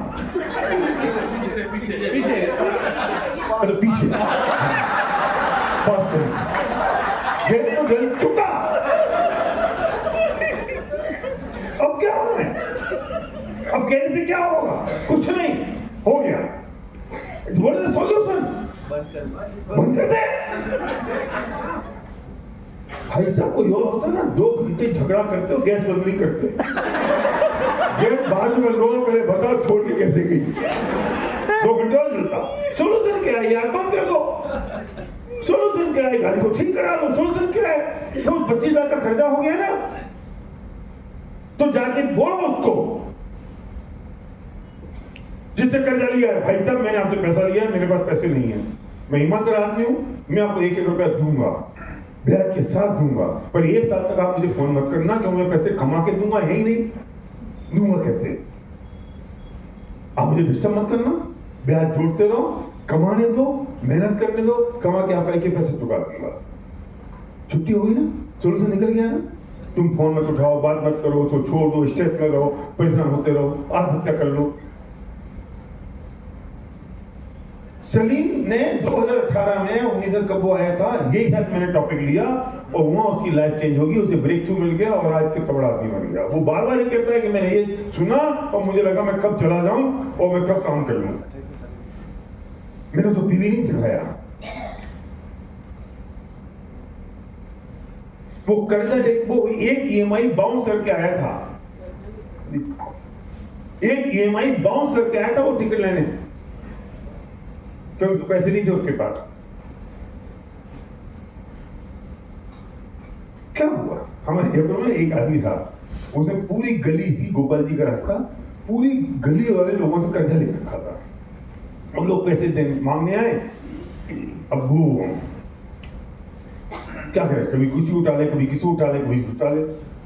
पीछे अरे पीछे गैस तो जल चुका। अब क्या होना है? अब कहने से क्या होगा? कुछ नहीं, हो गया। What is the solution? बंद कर दे। भाई साहब कोई और होता ना 2 घंटे झगड़ा करते हो, गैस बंद नहीं करते। गैस बाद में लोगों पहले बताओ छोड़ के कैसे गई। 2 घंटे और चलता। सोल्यूशन क्या है यार? बंद कर दो। सोल्यूशन क्या है? गाड़ी को ठीक करा लो। सोल्यूशन क्या है? रोज 25 लाख का खर्चा हो गया ना, तो जाके बोलो उसको जिससे कर्जा लिया है, भाई साहब मैंने आपसे पैसा लिया है, मेरे पास पैसे नहीं है, मैं ईमानदार आदमी हूं, मैं आपको 1-1 रुपया दूंगा, ब्याज के साथ दूंगा, पर 1 साल तक आप मुझे फोन मत करना क्योंकि मैं पैसे कमा के दूंगा है ही नहीं। दूंगा कैसे? आप मुझे डिस्टर्ब मत करना, ब्याज जोड़ते रहो, कमाने दो, मेहनत करने दो, कमा के आपका एक पैसे चुका दूंगा। छुट्टी हो गई ना? सोल्यूशन निकल गया ना? तुम फोन मत उठाओ, बात मत करो, तो छोड़ दो, स्ट्रेस में रहो, परेशान होते रहो, आत्महत्या कर लो। सलीम ने 2018 में 19 कब वो आया था, यही शायद मैंने टॉपिक लिया और वहां उसकी लाइफ चेंज होगी, उसे ब्रेक थ्रू मिल गया और आज के तबड़ा आदमी बन गया। वो बार बार ये कहता है कि मैंने ये सुना और मुझे लगा मैं कब चला जाऊं और मैं कब काम कर लूं। मैंने उसको बीवी नहीं सिखाया। वो कर्जा वो एक ईएमआई बाउंस करके आया था, एक ईएमआई बाउंस करके आया था वो टिकट लेने, क्योंकि पैसे नहीं थे उसके पास। क्या हुआ? हमारे जयपुर में एक आदमी था, उसने पूरी गली थी गोपाल जी का रास्ता, पूरी गली वाले लोगों से कर्जा ले रखा था। हम लोग पैसे मांगने आए, अब्बू क्या करे, कभी किसी उठा ले, कभी किसी उठा ले, कभी उठा ले।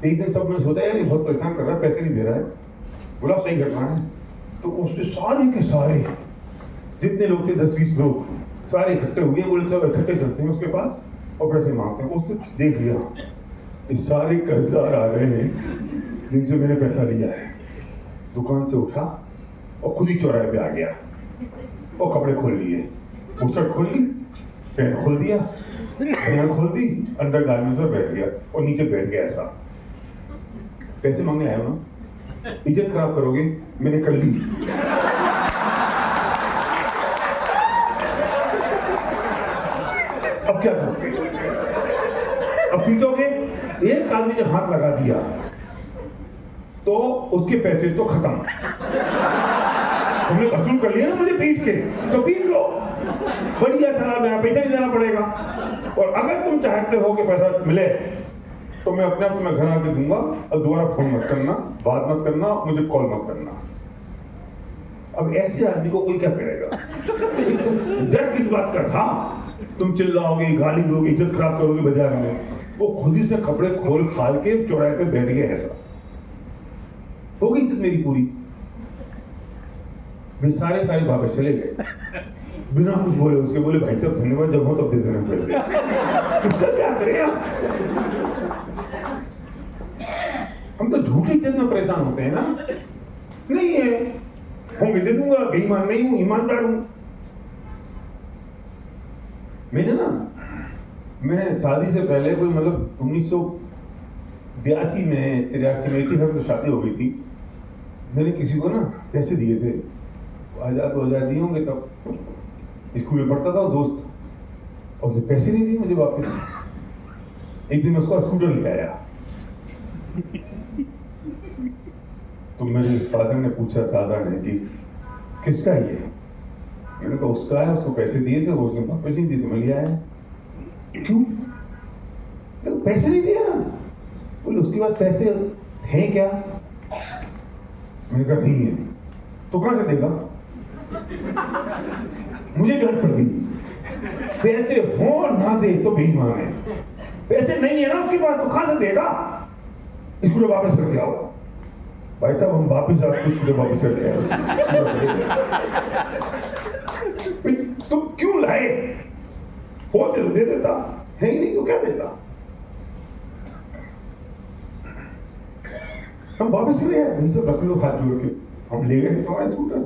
एक दिन सब ने सोचा यार ये बहुत परेशान कर रहा है, पैसे नहीं दे रहा है, बोला सही घटना है। तो उसने सारे के सारे जितने लोग थे 10-20 लोग सारे इकट्ठे हुए, बोले सब इकट्ठे करते हैं उसके पास और पैसे मांगते हैं। उसने देख लिया ये सारे कर्जदार आ गए हैं जिनसे मैंने पैसा लिया है। दुकान से उठा और खुद ही चौराहे पे आ गया और कपड़े खोल लिए, वो शर्ट खोल ली, पैंट खोल दिया, बनियान खोल दी, अंडर गारमेंट्स में बैठ गया और नीचे बैठ गया। ऐसा पैसे मांगने आए हो ना, इज्जत खराब करोगे, मैंने कर ली। अब क्या करोगे? अब पीटोगे? एक आदमी ने हाथ लगा दिया तो उसके पैसे तो खत्म। तुमने वसूल कर लिया ना मुझे पीट के, तो पीट लो, बढ़िया चला, मेरा पैसा नहीं देना पड़ेगा। और अगर तुम चाहते हो कि पैसा मिले तो मैं अपने आप तुम्हें घर आके दूंगा और दोबारा फोन मत करना, बात मत करना, मुझे कॉल मत करना। अब ऐसे आदमी को कोई क्या करेगा? डर किस बात का था? तुम चिल्लाओगे, गाली दोगे, इज्जत खराब करोगे बाजार में। वो खुद ही से कपड़े खोल खाल के चौराहे पे बैठ गया। ऐसा हो गई इज्जत मेरी पूरी। वे सारे वापस चले गए बिना कुछ बोले। उसके बोले भाई साहब धन्यवाद, जब हो तब दे देना पैसे। इसका क्या करें हम तो झूठी इज्जत में परेशान होते हैं ना। नहीं है, होंगे दे दूंगा, बेईमान नहीं हूं, ईमानदार हूं। मैं शादी से पहले कोई मतलब 1982 में 83 में 81 में तो शादी हो गई थी। मैंने किसी को ना पैसे दिए थे, 1000-2000 दिए होंगे, तब स्कूल में पढ़ता था वो दोस्त, और उसने पैसे नहीं दिए मुझे वापस। एक दिन मैं उसका स्कूटर ले आया तो मेरे फादर ने पूछा, दादा ने, कि किसका ये? मैंने कहा उसका है, उसको पैसे दिए थे, वो उसने वापस नहीं दिए तो मैं ले आया। क्यों? पैसे नहीं दिए ना। बोले उसके पास पैसे हैं क्या? मैंने कहा नहीं है। तो कहां से देगा? मुझे डर पड़ गई। पैसे हो ना दे तो बेईमान है। पैसे नहीं है ना उसके पास तो कहां से देगा? इसको वापस करके आओ। भाई साहब हम वापिस आज कुछ स्कूटर वापिस करके आए। तुम क्यों लाए? होते तो दे देता, है ही नहीं तो क्या देता? हम वापिस ले आए, भाई साहब रख लो हाथ जोड़ के, हम ले गए तुम्हारे स्कूटर,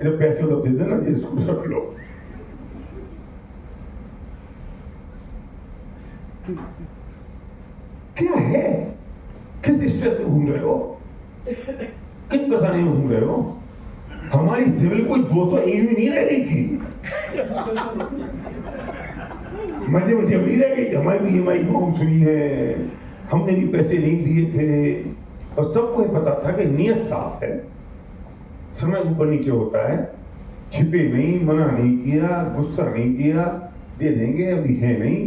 जब पैसे हो तब दे देना, ये स्कूटर रख लो। क्या है? किस स्ट्रेस में घूम रहे हो? किस परेशानी में घूम रहे हो? हमारी सिविल कोई 200 ईवी नहीं रह गई थी, मजे मजे नहीं रह गई थी। हमारी भी EMI बाउंस हुई है, हमने भी पैसे नहीं दिए थे, और सबको ये पता था कि नीयत साफ है, समय ऊपर नीचे होता है, छिपे नहीं, मना नहीं किया, गुस्सा नहीं किया, दे देंगे, अभी है नहीं।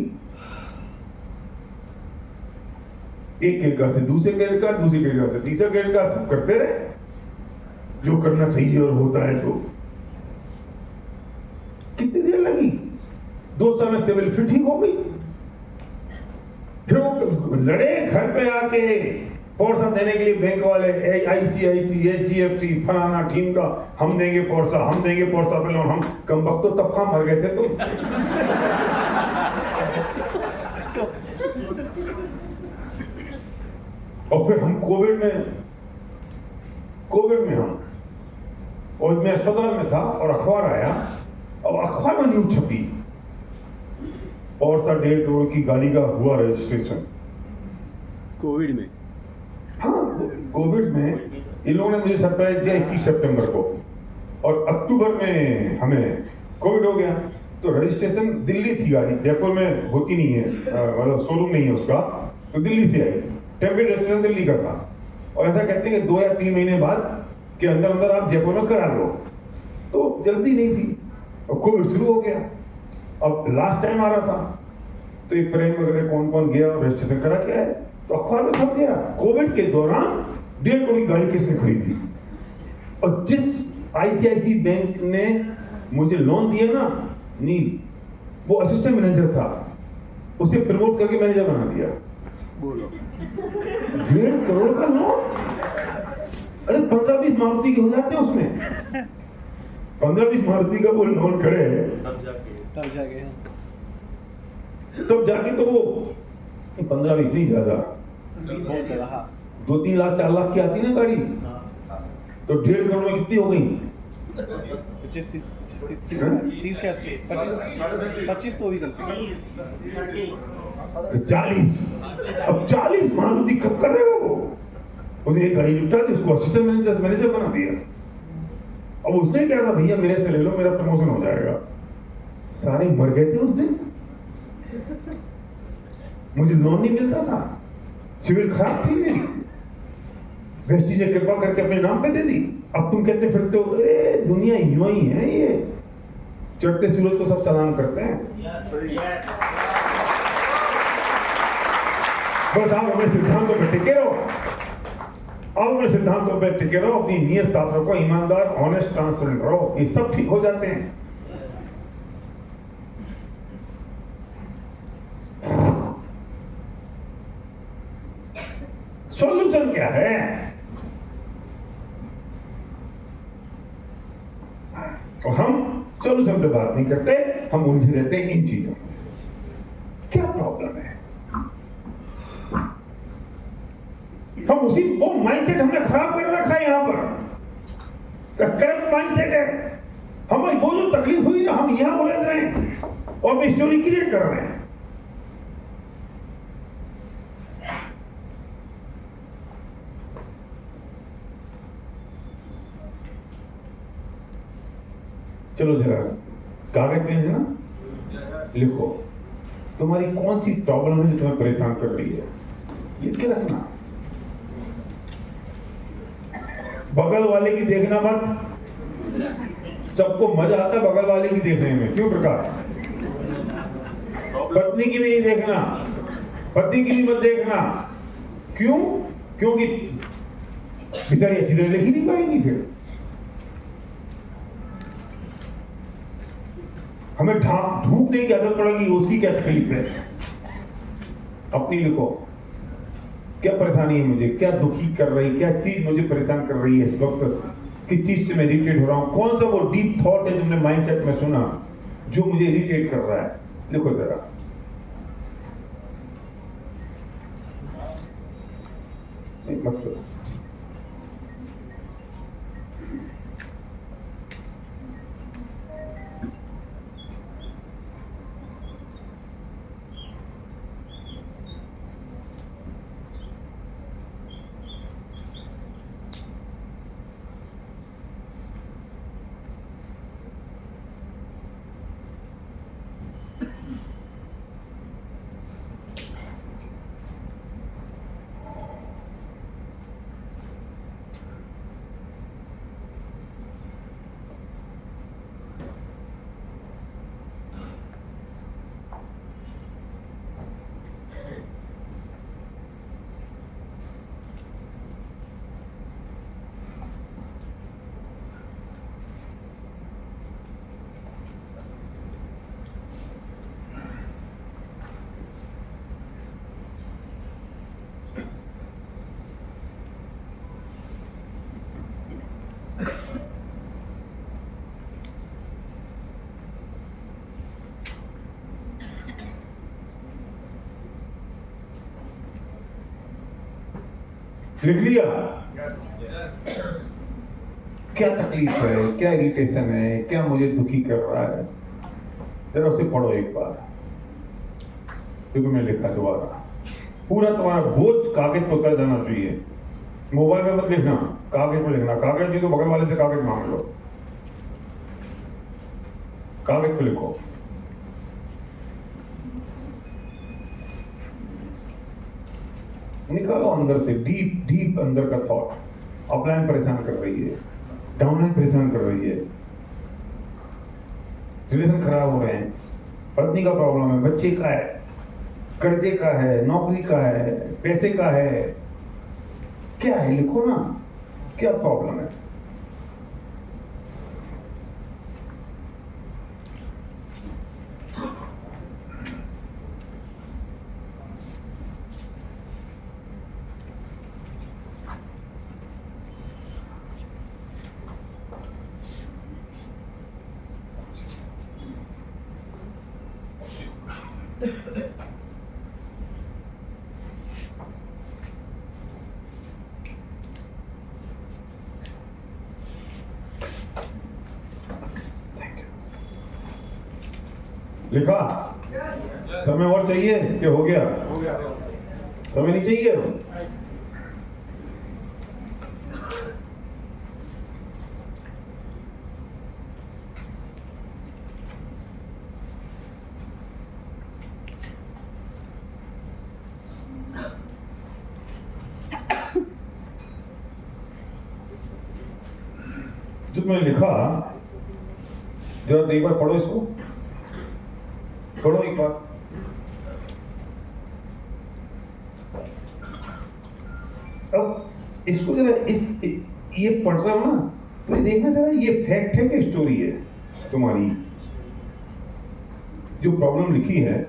एक क्रेडिट कार्ड से दूसरे क्रेडिट कार्ड, दूसरे क्रेडिट कार्ड से तीसरा क्रेडिट कार्ड, सब करते रहे जो करना चाहिए और होता है जो। कितनी देर लगी? 2 साल में सिविल फिर ठीक हो गई। फिर वो लड़े घर पे आके पॉर्सा देने के लिए बैंक वाले, ICICI, HDFC, फलाना टीम का, हम देंगे पॉर्सा पे लोन। हम कम वक्त तो तब कहां मर गए थे तुम? और फिर हम कोविड में हम, और मैं अस्पताल में था और अखबार आया, और अखबार में न्यूज छपी, और 1.5 करोड़ की गाड़ी का हुआ रजिस्ट्रेशन कोविड में। हाँ, कोविड में इन लोगों ने मुझे सरप्राइज दिया 21 सितंबर को, और अक्टूबर में हमें कोविड हो गया। तो रजिस्ट्रेशन दिल्ली थी गाड़ी, जयपुर में होती नहीं है, मतलब शोरूम नहीं है उसका, तो दिल्ली से आई। टेम्परेरी रजिस्ट्रेशन दिल्ली का था, और ऐसा कहते हैं कि 2 या 3 महीने बाद के अंदर आप जयपुर में करा लो। तो जल्दी नहीं थी, और कोविड शुरू हो गया। अब लास्ट टाइम आ रहा था, तो एक फ्रेंड वगैरह कौन कौन गया और रजिस्ट्रेशन करा के आए, तो अखबार में छप गया कोविड के दौरान 1.5 करोड़ की गाड़ी किसने खरीदी। और जिस ICICI बैंक ने मुझे लोन दिया ना नील, वो असिस्टेंट मैनेजर था, उसे प्रमोट करके मैनेजर बना दिया। बोलो 1.5 करोड़ का लोन? अरे 15-20 मारुति के हो जाते हैं उसमें। 15-20 मारुति का वो लोन करे, तब जाके तब जाके तो वो 15-20 नहीं, ज्यादा 2-3 लाख 4 लाख की आती ना गाड़ी, तो 1.5 करोड़ में कितनी हो गई? 25-30 के आसपास, 25 तो होगी कम से कम। 40। अब 40 मारुति कब करेगा वो? उसने एक गाड़ी निपटा दी, उसको असिस्टेंट मैनेजर बना दिया। अब उसने क्या था, भैया मेरे से ले लो, मेरा प्रमोशन हो जाएगा। सारे मर गए थे उस दिन, मुझे लोन नहीं मिलता था, सिविल खराब थी मेरी, वेस्टी ने कृपा करके अपने नाम पे दे दी। अब तुम कहते फिरते हो, अरे दुनिया यूं ही है, ये चढ़ते सूरज को सब सलाम करते हैं। बस आप अपने सिद्धांतों पे टिके रहो, आप अपने सिद्धांतों पे टिके रहो, अपनी नीयत साफ रखो, ईमानदार, ऑनेस्ट, ट्रांसपेरेंट रहो, ये सब ठीक हो जाते हैं। सॉल्यूशन क्या है? और हम सॉल्यूशन पे बात नहीं करते, हम उलझे रहते हैं इन चीजों में। क्या प्रॉब्लम है? हम उसी वो माइंडसेट हमने खराब कर रखा है यहां पर, करप्ट माइंडसेट है। हमें वो जो तकलीफ हुई ना, हम यहां उलझ रहे हैं और हम स्टोरी क्रिएट कर रहे हैं। चलो जरा कागज में है ना, लिखो तुम्हारी कौन सी प्रॉब्लम है जो तुम्हें परेशान कर रही है, लिख के रखना। बगल वाले की देखना मत, सबको मजा आता है बगल वाले की देखने में, क्यों प्रकाश? पत्नी की भी नहीं देखना, पति की भी मत देखना। क्यों? क्योंकि बेचारी अच्छी तरह लिख ही नहीं पाएंगी। फिर हमें ढूंढने की आदत पड़ेगी, उसकी क्या तकलीफ है, अपनी लिखो। क्या परेशानी है मुझे, क्या दुखी कर रही, क्या चीज मुझे परेशान कर रही है इस वक्त, किस चीज से मैं इरिटेट हो रहा हूँ, कौन सा वो डीप थॉट है तुमने माइंडसेट में सुना जो मुझे इरिटेट कर रहा है। लिखो जरा। मत करो। लिख लिया? क्या तकलीफ है, क्या इरिटेशन है, क्या मुझे दुखी कर रहा है, जरा उसे पढ़ो एक बार, क्योंकि मैं लिखा दोबारा। पूरा तुम्हारा बोझ कागज पर उतर जाना चाहिए। मोबाइल में मत लिखना, कागज पर लिखना। कागज जी तो बगल वाले से कागज मांग लो, कागज पे लिखो। निकालो अंदर से, डीप डीप अंदर का थॉट। अपलाइन परेशान कर रही है, डाउनलाइन परेशान कर रही है, रिलेशन खराब हो रहे हैं, पत्नी का प्रॉब्लम है, बच्चे का है, कर्जे का है, नौकरी का है, पैसे का है, क्या है लिखो ना, क्या प्रॉब्लम है। लिखा? समय और चाहिए कि हो गया? समय नहीं चाहिए? जो मैंने लिखा जरा एक बार पढ़ो इसको, पढ़ो एक बार। अब इसको जरा ये पढ़ रहे हो ना, तो ये देखना जरा, ये फैक्ट है कि स्टोरी है तुम्हारी? जो प्रॉब्लम लिखी है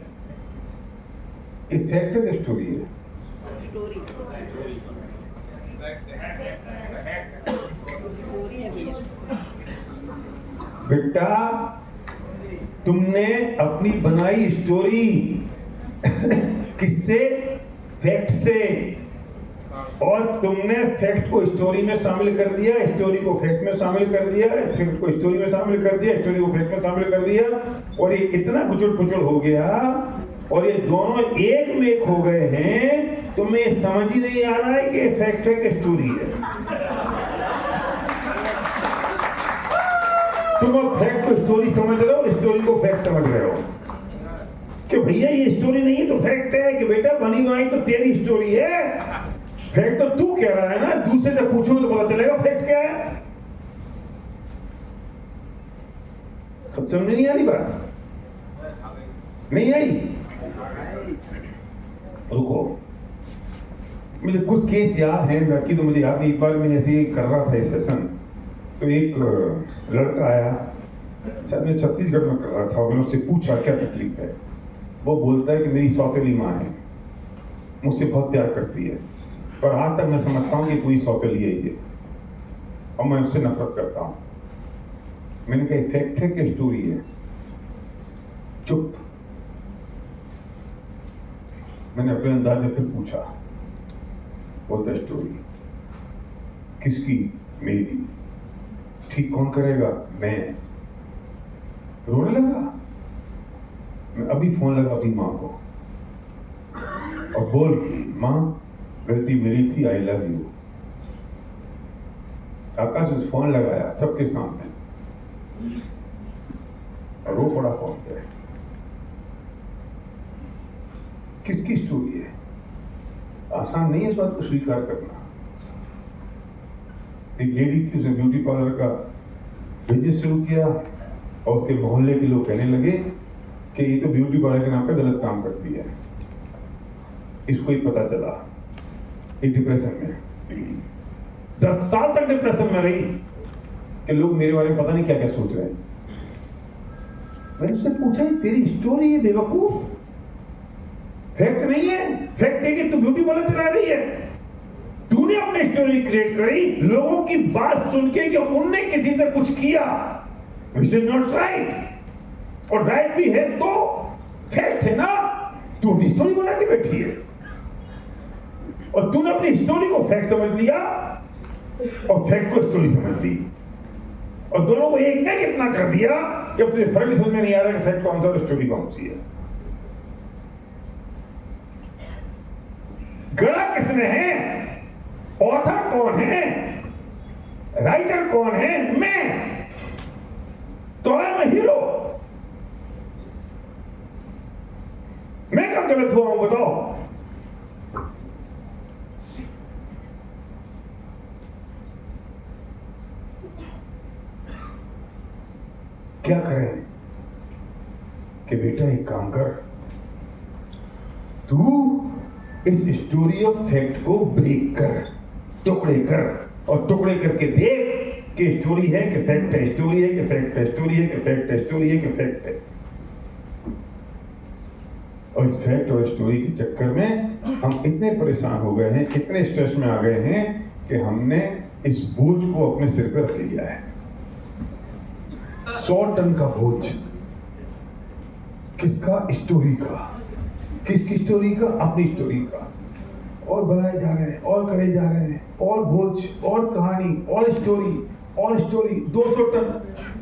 ये फैक्ट है कि स्टोरी है? स्टोरी बेटा, तुमने अपनी बनाई स्टोरी किससे? फैक्ट से। और तुमने फैक्ट को स्टोरी में शामिल कर दिया, स्टोरी को फैक्ट में शामिल कर दिया, फैक्ट को स्टोरी में शामिल कर दिया, स्टोरी को फैक्ट में शामिल कर दिया, और ये इतना कुचड़ पुचड़ हो गया और ये दोनों एक में एक हो गए हैं। तुम्हें समझ ही नहीं आ रहा है कि फैक्ट है कि स्टोरी है। तुम फैक्ट को स्टोरी समझ रहे हो, स्टोरी को फैक्ट समझ रहे हो कि भैया ये स्टोरी नहीं है तो फैक्ट है, कि बेटा बनी बनाई तो तेरी स्टोरी है। फैक्ट तो तू कह रहा है ना, दूसरे से पूछोगे तो पता चलेगा फैक्ट क्या है। सब समझ नहीं आ रही बात? नहीं आई? रुको, मुझे कुछ केस याद है, बाकी तो मुझे याद नहीं। एक बार मैं ऐसे ही कर रहा था ये सेशन, तो एक लड़का आया, शायद मैं छत्तीसगढ़ में कर रहा था, मैंने उससे पूछा क्या तकलीफ है। वो बोलता है कि मेरी सौतेली माँ है, मुझसे बहुत प्यार करती है, पर आज तक मैं समझता हूं कि कोई सौतेली है ये, और मैं उससे नफरत करता हूं। मैंने कहा फैक्ट है कि स्टोरी है? चुप। मैंने अपने अंदाज में फिर पूछा, बोलता स्टोरी। किसकी? मेरी। ठीक कौन करेगा? मैं। रोने लगा। मैं अभी फोन लगा अपनी माँ को और बोल, माँ गलती मेरी थी, आई लव यू। आकाश ने फोन लगाया सबके सामने और रो पड़ा फोन पे। किसकी स्टोरी है? आसान नहीं है इस बात को स्वीकार करना। एक लेडी थी, उसने ब्यूटी पार्लर का बिजनेस शुरू किया और उसके मोहल्ले के लोग कहने लगे कि ये तो ब्यूटी पार्लर के नाम पे गलत काम करती है। इसको ही पता चला, एक डिप्रेशन में 10 साल तक डिप्रेशन में रही कि लोग मेरे बारे में पता नहीं क्या क्या सोच रहे हैं। मैंने उससे पूछा, तेरी स्टोरी है बेवकूफ, फैक्ट नहीं है। फैक्ट है कि तू ब्यूटी पार्लर चला रही है। तूने अपनी स्टोरी क्रिएट करी लोगों की बात सुन के कि उनने किसी से कुछ किया, विच इज नॉट राइट। और राइट भी है तो फैक्ट है ना। तू अपनी स्टोरी बना के बैठी है और तूने अपनी स्टोरी को फैक्ट समझ लिया और फैक्ट को स्टोरी समझ ली, और दोनों को एक ने कितना कर दिया कि अब तुझे फर्क समझ में नहीं आ रहा कि फैक्ट कौन सा और स्टोरी कौन सी है। गढ़ा किसने है? ऑथर कौन है? राइटर कौन है? मैं। तो आई एम हीरो। मैं कब गलत हुआ हूं बताओ? क्या करें कि बेटा एक काम कर, तू इस स्टोरी ऑफ फैक्ट को ब्रेक कर, टुकड़े कर, और टुकड़े करके देख कि स्टोरी है कि फैक्ट है, स्टोरी है कि फैक्ट है, स्टोरी है कि फैक्ट है, स्टोरी है कि फैक्ट है। और इस फैक्ट और स्टोरी के चक्कर में हम इतने परेशान हो गए हैं, इतने स्ट्रेस में आ गए हैं कि हमने इस बोझ को अपने सिर पर रख लिया है। 100 टन का बोझ। किसका? स्टोरी का। किसकी स्टोरी का? अपनी स्टोरी का। और बनाए जा रहे हैं और करे जा रहे हैं, और बोझ और कहानी और story 200 ton,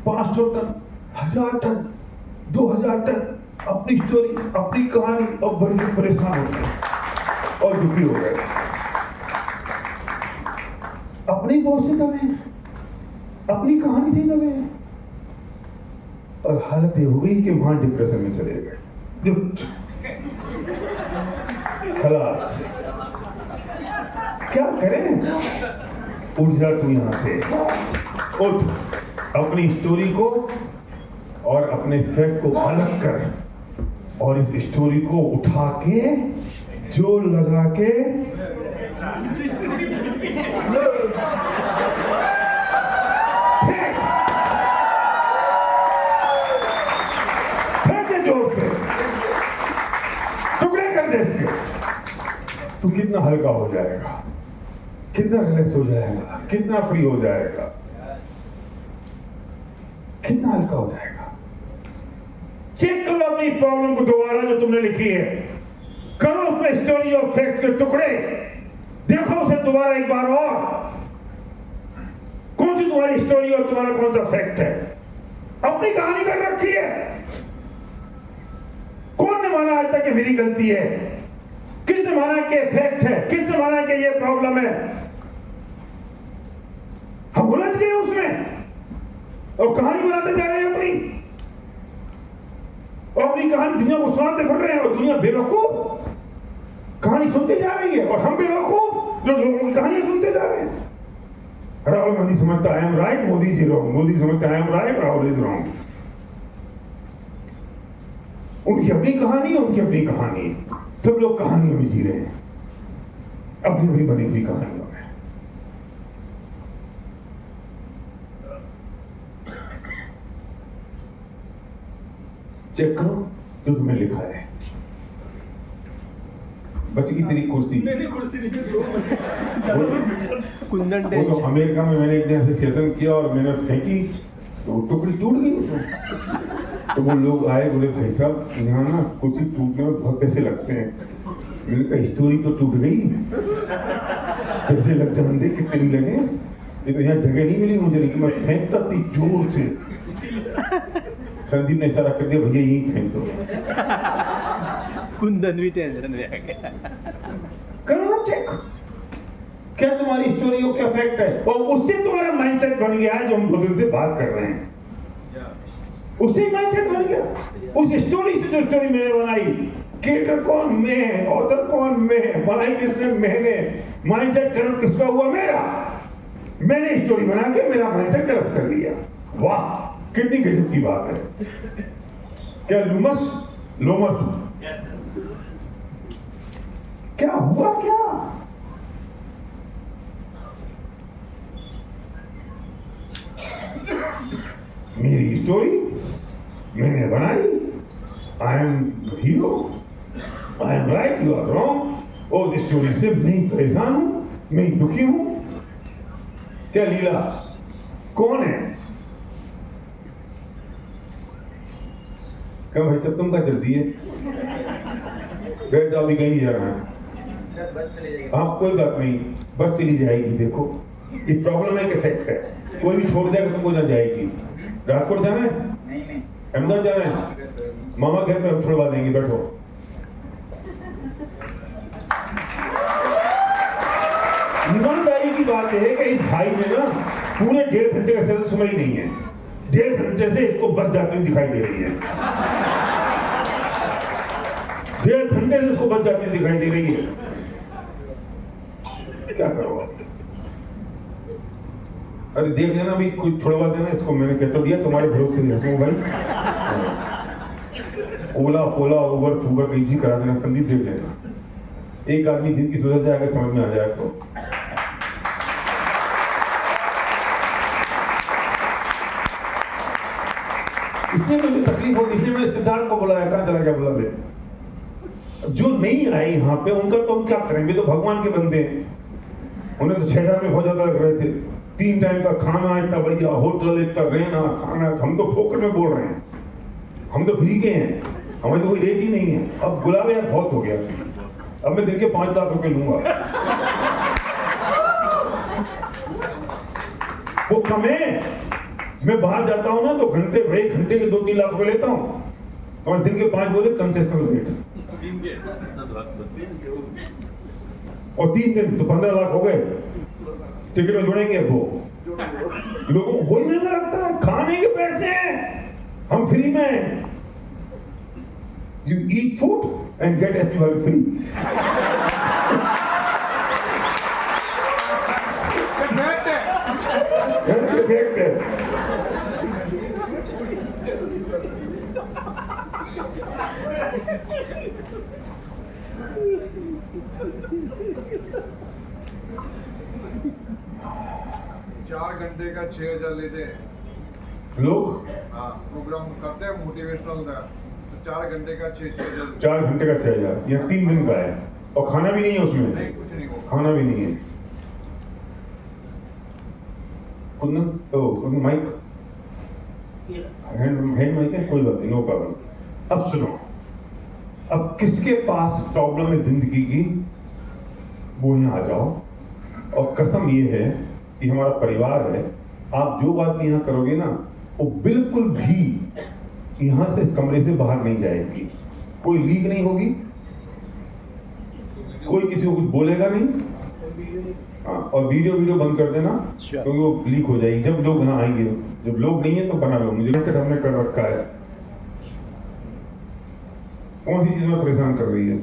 500 ton, 1000 ton, 2000 ton अपनी स्टोरी, अपनी कहानी, और बड़े परेशान हो गए और दुखी हो गए। अपनी बोझ से दबे, अपनी कहानी से दबे, और हालत ये हो गई कि वहां डिप्रेशन में चले गए। खलास। क्या करें? उठ जा तू यहां से, उठ। अपनी स्टोरी को और अपने फैक्ट को अलग कर, और इस स्टोरी को उठा के जोर लगा के फेंक जोर से, टुकड़े कर दे इसके। तू कितना हल्का हो जाएगा, कितना रिलैक्स हो जाएगा, कितना फ्री हो जाएगा, कितना हल्का हो जाएगा। चेक करो अपनी प्रॉब्लम को दोबारा जो तुमने लिखी है, करो उसमें स्टोरी और फैक्ट के टुकड़े, देखो उसे दोबारा एक बार और, कौन सी तुम्हारी स्टोरी और तुम्हारा कौन सा फैक्ट है। अपनी कहानी कर रखी है। कौन ने माना आज तक कि मेरी गलती है? किसने माना कि फैक्ट है? किसने माना कि ये प्रॉब्लम है? हम उलझ गए उसमें और कहानी बनाते जा रहे हैं अपनी, और अपनी कहानी दुनिया को सुनाते फिर रहे हैं, और दुनिया बेवकूफ कहानी सुनते जा रही है, और हम बेवकूफ जो लोगों की कहानियां सुनते जा रहे हैं। राहुल गांधी समझता I am right, Modi ji wrong, Modi समझता I am right, Rahul is wrong. उनकी अपनी कहानी, उनकी अपनी कहानी, सब लोग कहानियों में जी रहे हैं, अपनी अपनी बनी हुई कहानियों में। चेक करो जो तुम्हें लिखा है, बच गई तेरी कुर्सी। कुंदन वो तो अमेरिका में मैंने एक दिन ऐसे सेशन किया और मैंने फेंकी तो टुकड़ी टूट गई उसमें। तो वो लोग आए बोले भाई साहब यहाँ ना कुर्सी टूटने में बहुत पैसे लगते हैं। मैंने कहा स्टोरी तो टूट गई, पैसे लग जान दे कितने भी लगे, ये तो यहाँ जगह नहीं मिली मुझे, लेकिन मैं फेंकता थी जोर से। संदीप ने इशारा कर दिया भैया यही फेंक दो। कुंदन भी टेंशन में आ गया। करो ना चेक, क्या तुम्हारी स्टोरी हो, क्या फैक्ट है, और उससे तुम्हारा माइंडसेट बन गया है जो हम 2 दिन से बात कर रहे हैं। उससे ही माइंडसेट बन गया। उस स्टोरी से जो स्टोरी मैंने बनाई, क्रिएटर कौन मैं, ऑथर कौन मैं, बनाई किसने मैंने, माइंडसेट करप्ट किसका हुआ मेरा। मैंने स्टोरी बना के मेरा माइंडसेट करप्ट कर लिया। वाह कितनी गजब की बात है। क्या लुमस लोमस क्या हुआ क्या? मेरी स्टोरी मैंने बनाई, I am hero, I am right you are wrong. और उस स्टोरी से मैं ही परेशान हूं, मैं ही दुखी हूं। क्या लीला कौन है? क्या भाई साहब तुम क्या जल्दी है? बैठ जाओ, अभी कहीं नहीं जा रहा है। बस चले जाएगी। हाँ कोई बात नहीं, बस चली जाएगी। देखो ये प्रॉब्लम है कि फैक्ट है, कोई भी छोड़ जाएगा तुमको ना जाएगी। राजकोट जाना है, नहीं अहमदाबाद जाना है, मामा घर पे हम छुड़वा देंगे, बैठो। ईमानदारी की बात है कि इस भाई ने ना पूरे 1.5 घंटे का सेशन सुना ही नहीं है। 1.5 घंटे से इसको बस जाती हुई दिखाई दे रही है। 1.5 घंटे से इसको बस जाती हुई दिखाई दे रही है। क्या करो? अरे देख लेना भी, कोई छुड़वा देना इसको। मैंने कह तो दिया तुम्हारे भरोसे नहीं हंसूं भाई। ओला फोला उबर फूबर कहीं भी करा देना, संदीप देख लेना। एक आदमी जिनकी सुधर जाएगा, समझ में आ जाए तो। इसलिए मुझे तकलीफ होती, इसलिए मैंने सिद्धार्थ को बुलाया। कहाँ चला गया? बुला दे। जो नहीं आए यहाँ पे उनका तो हम क्या करेंगे, तो भगवान के बंदे हैं। उन्हें तो 6,000 में बहुत ज्यादा लग रहे थे। 3 टाइम का खाना, इतना बढ़िया होटल, इतना रहना खाना, हम तो फोकट में बोल रहे हैं, हम तो फ्री के हैं, हमें तो कोई रेट ही नहीं है। अब गुलाब यार बहुत हो गया, अब मैं दिन के 5 लाख रुपए लूंगा। वो कम है। मैं बाहर जाता हूँ ना तो घंटे 1 घंटे के 2-3 लाख रुपए लेता हूँ, और दिन के 5 बोले कंसेशनल रेट, और 3 दिन तो 15 लाख हो गए। टिकट में जुड़ेंगे अब वो लोगों को वही महंगा लगता है। खाने के पैसे हैं, हम फ्री में। You eat food and get festival free. चार घंटे का 6,000 लेते हैं लोग। हाँ, प्रोग्राम करते हैं मोटिवेशनल का, तो 4 घंटे का 6,000। 4 घंटे का 6,000 या 3 दिन का है, और खाना भी नहीं है उसमें। नहीं, कुछ नहीं होगा। खाना भी नहीं है। कुंदन माइक हैंड माइक है, कोई बात नहीं, नो प्रॉब्लम। अब सुनो, अब किसके पास प्रॉब्लम है जिंदगी की, वो यहाँ आ जाओ। और कसम ये है कि हमारा परिवार है, आप जो बात भी यहाँ करोगे ना, वो बिल्कुल भी यहाँ से इस कमरे से बाहर नहीं जाएगी। कोई लीक नहीं होगी, कोई किसी को कुछ बोलेगा नहीं। हाँ, और वीडियो बंद कर देना, क्योंकि वो लीक हो जाएगी जब लोग यहाँ आएंगे। जब लोग नहीं है तो बना लो। मुझे हमने कर रखा है। कौन सी चीज में परेशान कर रही है?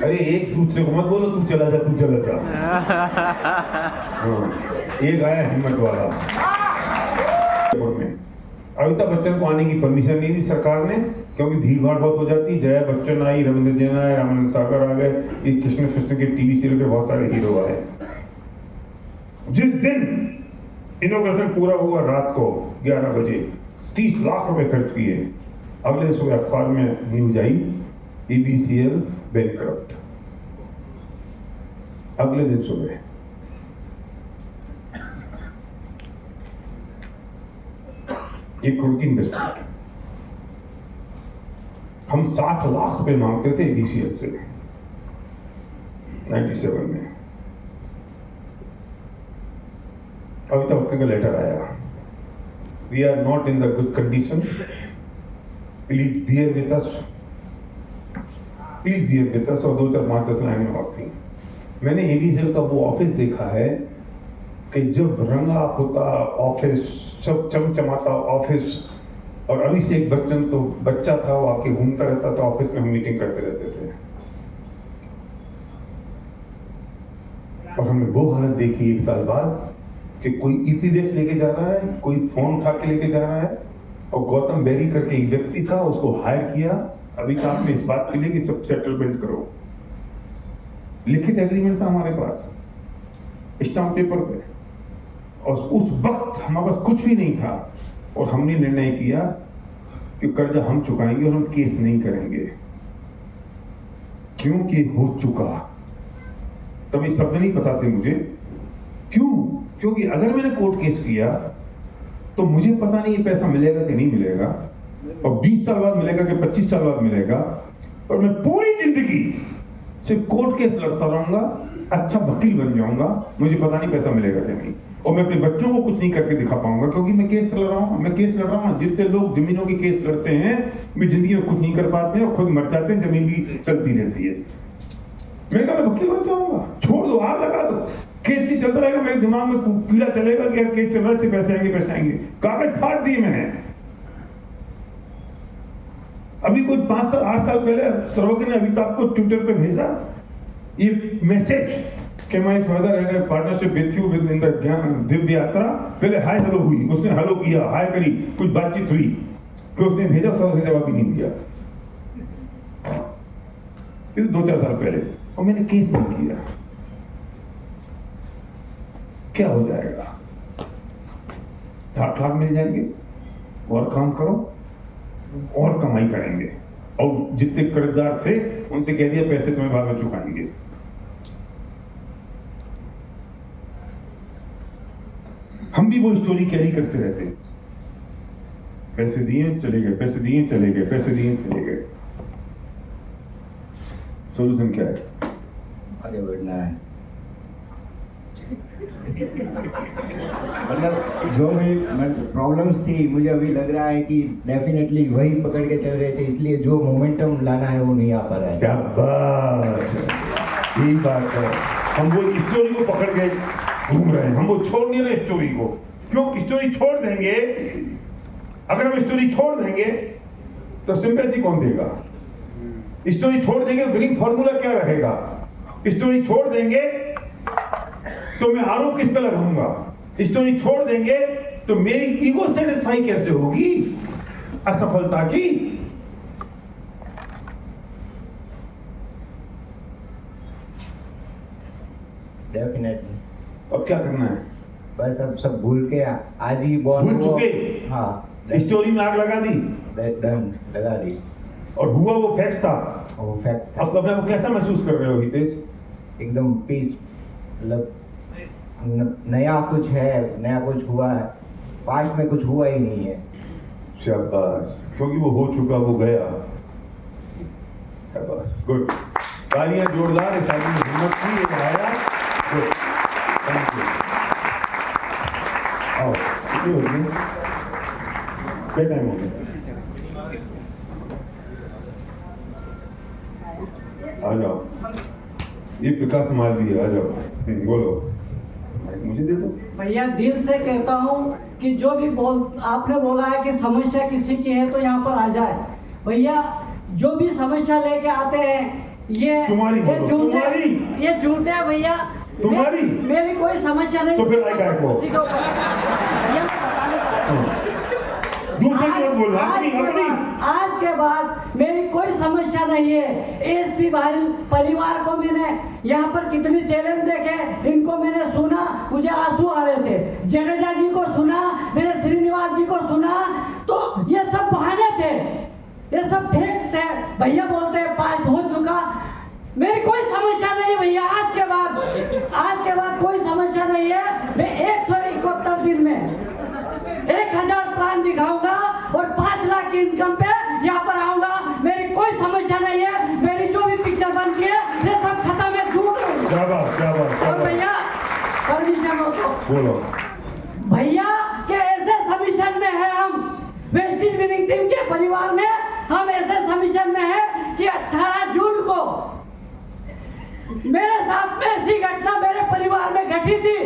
अरे एक दूसरे को मत बोलो, तू चला जा, तू चला जा। हाँ, एक आया हिम्मत वाला। में अमिताभ बच्चन को आने की परमिशन नहीं दी सरकार ने, क्योंकि भीड़ भाड़ बहुत हो जाती। जया बच्चन आई, रविंद्र जैन आए, रामानंद सागर आ गए, ये कृष्ण कृष्ण के टीवी सीरियल के बहुत सारे हीरो आए। जिस दिन इनॉग्रेशन पूरा हुआ रात को 11 बजे 30 लाख रुपए खर्च किए, अगले दिन सुबह अखबार में न्यूज आई ABCL बैंकक्रप्ट। अगले दिन सुबह एक करोड़ की इन्वेस्टमेंट। हम 60 लाख रुपए मांगते थे ABCL से 97 में। अभी तक का लेटर आया, we are not in the good condition, please bear with us, please bear with us. और 2, 4, 5, 10 लाइनें और थी। मैंने ABCL का वो ऑफिस देखा है कि जब रंगा होता ऑफिस, सब चमचमाता ऑफिस, और अभिषेक बच्चन तो बच्चा था, वो आके घूमता रहता था ऑफिस में, हम मीटिंग करते रहते थे। और हमने वो हालत देखी 1 साल बाद कि कोई EPBX लेके जा रहा है, कोई फोन उठा के लेके जा रहा है, और गौतम बेरी करके एक व्यक्ति था, उसको हायर किया अभी काम में इस बात के लिए कि सब सेटलमेंट करो। लिखित एग्रीमेंट था हमारे पास, स्टाम्प पेपर पे, और उस वक्त हमारे पास कुछ भी नहीं था। और हमने निर्णय किया कि कर्जा हम चुकाएंगे और हम केस नहीं करेंगे, क्योंकि हो चुका। तभी शब्द नहीं पता थे मुझे, क्यों? क्योंकि अगर मैंने कोर्ट केस किया तो मुझे पता नहीं ये पैसा मिलेगा कि नहीं मिलेगा, और 20 साल बाद मिलेगा कि 25 साल बाद मिलेगा, और मैं पूरी जिंदगी सिर्फ कोर्ट केस लड़ता रहूंगा, अच्छा वकील बन जाऊंगा, मुझे पता नहीं पैसा मिलेगा कि नहीं, और मैं अपने बच्चों को कुछ नहीं करके दिखा पाऊंगा, क्योंकि मैं केस लड़ रहा हूँ। जितने लोग जमीनों के केस लड़ते हैं वे जिंदगी में कुछ नहीं कर पाते हैं और खुद मर जाते हैं, जमीन भी चलती रहती है। मैंने कहा मैं वकील बन जाऊंगा, छोड़ दो, आग लगा दो, केस भी चलता रहेगा, मेरे दिमाग में कीड़ा चलेगा कि यार केस चल रहा है, पैसे आएंगे पैसे आएंगे। कागज फाड़ दिए मैंने। अभी कोई 5 साल 8 साल पहले सरोगे ने अमिताभ को ट्विटर पे भेजा ये मैसेज कि my father had a partnership with you with in the Divya यात्रा। पहले हाय हेलो हुई, उसने हेलो किया, हाय करी, कुछ बातचीत हुई, फिर उसने भेजा, 100 से जवाब भी नहीं दिया। ये 2-4 साल पहले, और मैंने केस नहीं किया। क्या हो जाएगा? 60 लाख मिल जाएंगे, और काम करो और कमाई करेंगे, और जितने कर्जदार थे उनसे कह दिया पैसे तुम्हें बाद में चुकाएंगे। हम भी वो स्टोरी कैरी करते रहते, पैसे दिए चले गए, पैसे दिए चले गए, पैसे दिए चले गए। सोल्यूशन क्या है? आगे बढ़ना है। मतलब जो भी प्रॉब्लम्स थी, मुझे अभी लग रहा है कि डेफिनेटली वही पकड़ के चल रहे थे, इसलिए जो मोमेंटम लाना है वो नहीं आ पा रहा है। शाबाश, यही बात है। हम वो स्टोरी को पकड़ के घूम रहे हैं, हम वो छोड़ नहीं रहे स्टोरी को। क्यों? स्टोरी छोड़ देंगे, अगर हम स्टोरी छोड़ देंगे तो सिंपैथी कौन देगा? स्टोरी छोड़ देंगे तो विनिंग फॉर्मूला क्या रहेगा? स्टोरी छोड़ देंगे तो मैं आरोप किस पे लगाऊंगा? स्टोरी छोड़ देंगे तो मेरी ईगो सेटिस्फाई कैसे होगी असफलता की? डेफिनेटली। अब क्या करना है? बस अब सब भूल के आज ही भूल चुके? हाँ, स्टोरी में आग लगा दी, डन, लगा दी, और हुआ वो फैक्ट था। वो फैक्ट। अब अपने को कैसा महसूस कर रहे हो हितेश? एकदम पीस, मतलब नया कुछ है, नया कुछ हुआ है, पास्ट में कुछ हुआ ही नहीं है। शाबाश, क्योंकि वो हो चुका, वो गया। शाबाश, गुड। तालियां जोरदार, इस आदमी ने हिम्मत की, ये आया। Good, thank you. आओ, कितनी हो गई? क्या टाइम हो गया? आ जाओ, ये प्रकाश माल भी है, आ जाओ। बोलो, मुझे दे दो। भैया दिल से कहता हूँ कि जो भी आपने बोला है कि समस्या किसी की है तो यहाँ पर आ जाए। भैया जो भी समस्या लेके आते हैं ये झूठे है भैया। तुम्हारी मेरी कोई समस्या नहीं। तो फिर आई काय को? भैया मैं बताने चाहता हूँ। दूसरे की मत बोलना, अपनी। आज के बाद मेरी कोई समस्या नहीं है। एसपी परिवार को मैंने यहाँ पर कितने चैलेंज देखे, इनको मैंने सुना, मुझे आंसू आ रहे थे। जडेजा जी को सुना, मैंने श्रीनिवास जी को सुना, तो ये सब बहाने थे, ये सब फेक थे। भैया बोलते हैं पास हो चुका, मेरी कोई समस्या नहीं भैया। आज के बाद कोई समस्या नहीं है। मैं 171 दिन में 1000 प्लान दिखाऊंगा और 5 लाख की इनकम पे यहाँ पर आऊंगा। मेरी कोई समस्या नहीं है। मेरी जो भी पिक्चर बनती है ये सब खत्म है, झूठ है। क्या बात और भैया परमिशन हो तो बोलो। भैया के ऐसे सबमिशन में है हम, वेस्ट इंडीज विनिंग टीम के परिवार में हम ऐसे सबमिशन में है कि 18 जून को मेरे साथ में ऐसी घटना मेरे परिवार में घटी थी।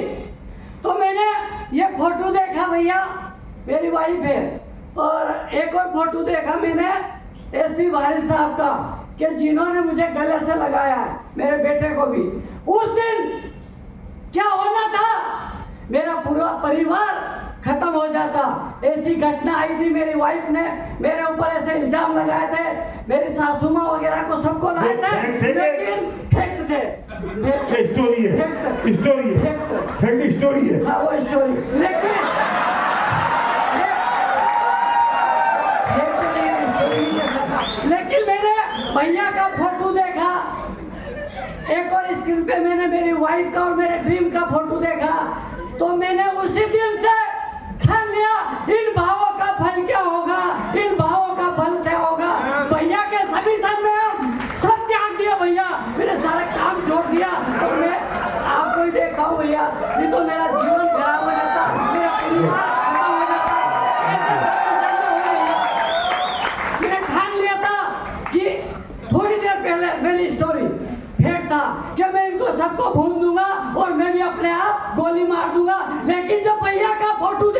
तो मैंने ये फोटो देखा भैया, मेरी वाइफ है, और एक और फोटो देखा मैंने एसपी भाईल साहब का कि जिन्होंने मुझे गले से लगाया है, मेरे बेटे को भी। उस दिन क्या होना था, मेरा पूरा परिवार खत्म हो जाता। ऐसी घटना आई थी, मेरी वाइफ ने मेरे ऊपर ऐसे इल्जाम लगाए थे, मेरी सासू माँ वगैरह को सबको लाए थे, लेकिन फेक थे। स्टोरी है, स्टोरी है। हाँ वो स्टोरी, लेकिन मैंने भैया का फोटो देखा, एक और स्क्रीन पे मैंने मेरी वाइफ का और मेरे ड्रीम का फोटो देखा, तो मैंने उसी दिन से ठान लिया इन भावों का फल क्या होगा, इन भावों का फल क्या होगा। भैया के सभी सन में हम सब त्याग दिया भैया, मैंने सारा काम छोड़ दिया और मैं आपको ही देखा हूँ भैया, नहीं तो मेरा जीवन खराब हो जाता, मेरा परिवार खराब हो जाता। ऐसे सिचुएशन में हो गया। मैंने ठान लिया था कि थोड़ी देर पहले मेरी स्टोरी फेक था कि मैं इनको सबको भूल दूंगा और मैं भी अपने आप गोली मार दूंगा। लेकिन जब भैया का फोटो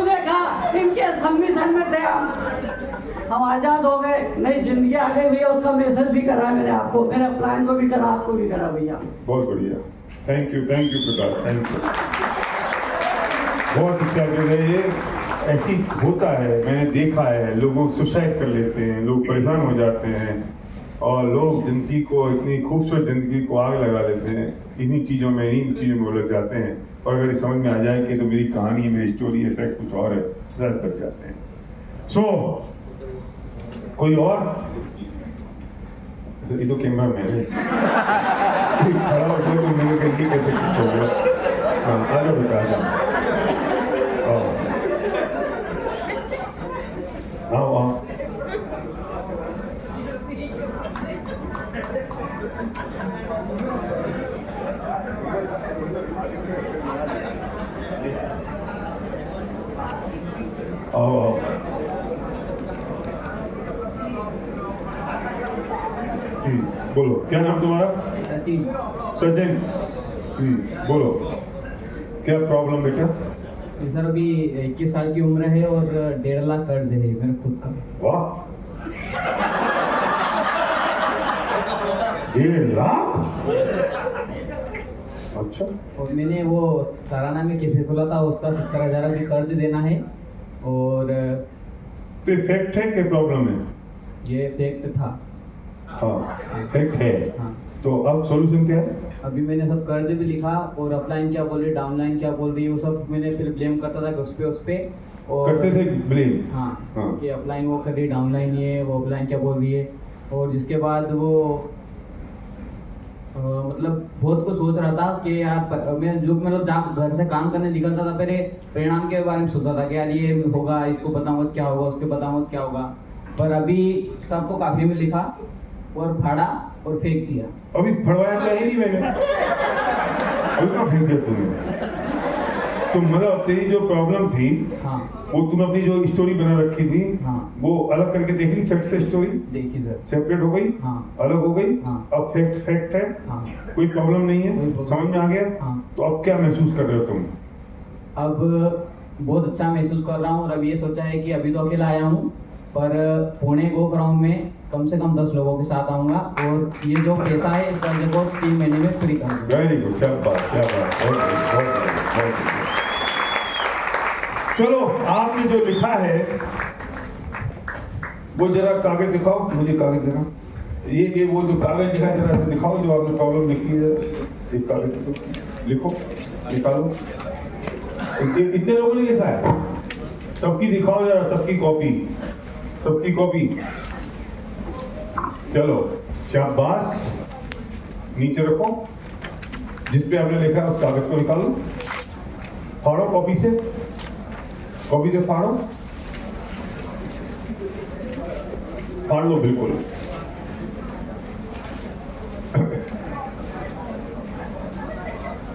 देखा, इनके सबमिशन में थे हम आजाद हो गए, नई जिंदगी आ गई भैया। उसका मैसेज भी करा मैंने आपको, मेरे प्लान को भी करा, आपको भी करा भैया। बहुत बढ़िया, thank you Prakash, thank you. बहुत अच्छा जो है ये ऐसी होता है, मैंने देखा है, लोग सुसाइड कर लेते हैं, लोग परेशान हो जाते हैं और लोग जिंदगी को, इतनी खूबसूरत जिंदगी को आग लगा लेते हैं। इन्हीं चीज़ों में उलझ जाते हैं और अगर समझ में आ जाए कि तो मेरी कहानी, मेरी स्टोरी इफेक्ट कुछ और है, सच बच जाते हैं। कोई और? ये तो कैमरा मैन है, खड़ा हो गया तो मैंने कहीं कैसे कुछ हो गया। हाँ, आ जाओ बेटा, आओ। आओ। बोलो, क्या नाम तुम्हारा? सचिन। बोलो, क्या प्रॉब्लम बेटा? सर अभी 21 साल की उम्र है और 1.5 लाख कर्ज है मेरे खुद का। वाह, 1.5 लाख? अच्छा। और मैंने वो ताराना में कैफे खोला था, उसका 70,000 अभी कर्ज देना है। और तो फैक्ट है कि प्रॉब्लम है? ये फैक्ट था। हाँ, फैक्ट है। हाँ। तो अब सॉल्यूशन क्या है? अभी मैंने सब कर्ज भी लिखा और अपलाइन क्या बोल रही, डाउनलाइन क्या बोल रही है, वो सब मैंने फिर ब्लेम करता था कि उस पे और करते थे ब्लेम। हाँ, हाँ। कि अपलाइन वो कर रही, डाउनलाइन ये, वो अपलाइन क्या बोल रही है। और जिसके बाद वो मतलब बहुत कुछ सोच रहा था कि यार मैं जो मतलब जहाँ घर से काम करने निकलता था, पहले परिणाम के बारे में सोचता था कि यार ये होगा, इसको बताऊंगा क्या होगा, उसके बताऊंगा क्या होगा। पर अभी सबको काफी में लिखा और फाड़ा और फेंक दिया। अभी फड़वाया तो ही नहीं मैंने, अभी कहाँ फेंक दिया तूने? तो मतलब तेरी जो प्रॉब्लम थी, हाँ, वो तुम अपनी जो स्टोरी बना रखी थी, हाँ, वो अलग करके देख ली, फैक्ट से स्टोरी देखी सर, सेपरेट हो गई, हाँ, अलग हो गई। हाँ। अब फैक्ट है, हाँ, कोई प्रॉब्लम नहीं है, कोई problem समझ में आ गया। हाँ। तो अब क्या महसूस कर रहे हो तुम? अब बहुत अच्छा महसूस कर रहा हूँ। और अब ये सोचा है कि अभी तो अकेला आया हूँ, पर पुणे गोग्राउंड में कम से कम 10 लोगों के साथ आऊँगा और ये जो पैसा है इस कर्जे को 3 महीने में फ्री करूँगा। वेरी गुड, क्या बात, क्या बात, बहुत चलो आपने जो लिखा है वो जरा कागज दिखाओ, मुझे कागज देना। ये वो जो कागज लिखा है जरा से दिखाओ, जो आपने प्रॉब्लम लिखी है। एक कागज लिखो, निकालो। इतने लोगों ने लिखा है, सबकी दिखाओ जरा, सबकी कॉपी, सबकी कॉपी। चलो शाबाश, नीचे रखो। जिस पे आपने लिखा है उस कागज को निकालो, फाड़ो कॉपी से, कॉपी से फाड़ो, फाड़ लो बिल्कुल।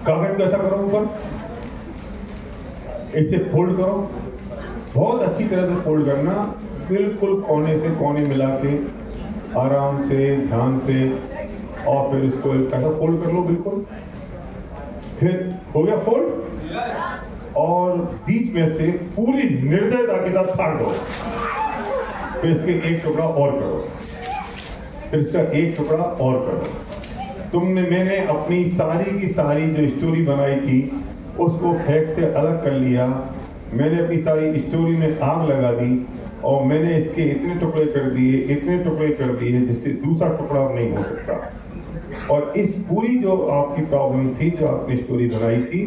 कागज को ऐसा करो ऊपर, इसे फोल्ड करो, बहुत अच्छी तरह से फोल्ड करना, बिल्कुल कोने से कोने मिला के आराम से, ध्यान से, और फिर इसको ऐसा फोल्ड कर लो बिल्कुल। फिर हो गया फोल्ड, और बीच में से पूरी निर्दयता के साथ फाड़ दो। फिर इसके एक टुकड़ा और करो, फिर इसका एक टुकड़ा और करो। मैंने अपनी सारी की सारी जो स्टोरी बनाई थी उसको फैक्ट से अलग कर लिया। मैंने अपनी सारी स्टोरी में आग लगा दी और मैंने इसके इतने टुकड़े कर दिए, इतने टुकड़े कर दिए जिससे दूसरा टुकड़ा नहीं हो सकता। और इस पूरी जो आपकी प्रॉब्लम थी, जो आपने स्टोरी बनाई थी,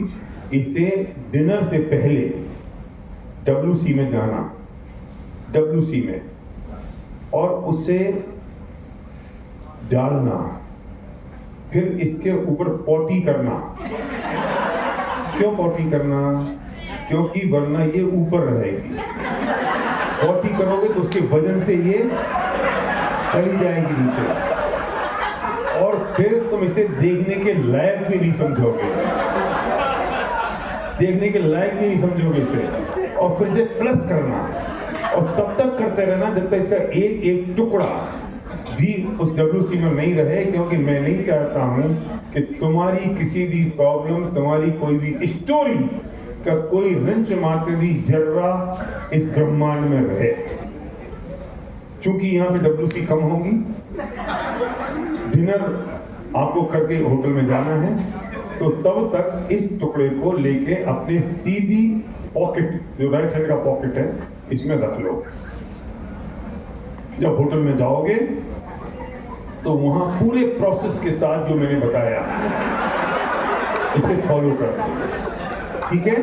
इसे डिनर से पहले WC में जाना, WC में, और उसे डालना, फिर इसके ऊपर पॉटी करना। क्यों पॉटी करना? क्योंकि वरना ये ऊपर रहेगी। पॉटी करोगे तो उसके वजन से ये चली जाएगी नीचे, और फिर तुम इसे देखने के लायक भी नहीं समझोगे, देखने के लायक भी नहीं समझोगे इसे। और फिर इसे प्लस करना, और तब तक करते रहना जब तक इसका एक एक टुकड़ा भी उस WC में नहीं रहे, क्योंकि मैं नहीं चाहता हूं कि तुम्हारी किसी भी प्रॉब्लम, तुम्हारी कोई भी स्टोरी का कोई रंच मात्र भी जर्रा इस ब्रह्मांड में रहे। क्योंकि यहाँ पे WC कम होगी, डिनर आपको करके होटल में जाना है, तो तब तक इस टुकड़े को लेके अपने सीधी पॉकेट, जो राइट हैंड का पॉकेट है, इसमें रख लो। जब होटल में जाओगे तो वहां पूरे प्रोसेस के साथ जो मैंने बताया इसे फॉलो कर, ठीक है?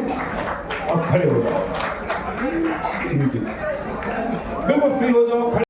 अब खड़े हो जाओ, बिल्कुल फ्री हो जाओ।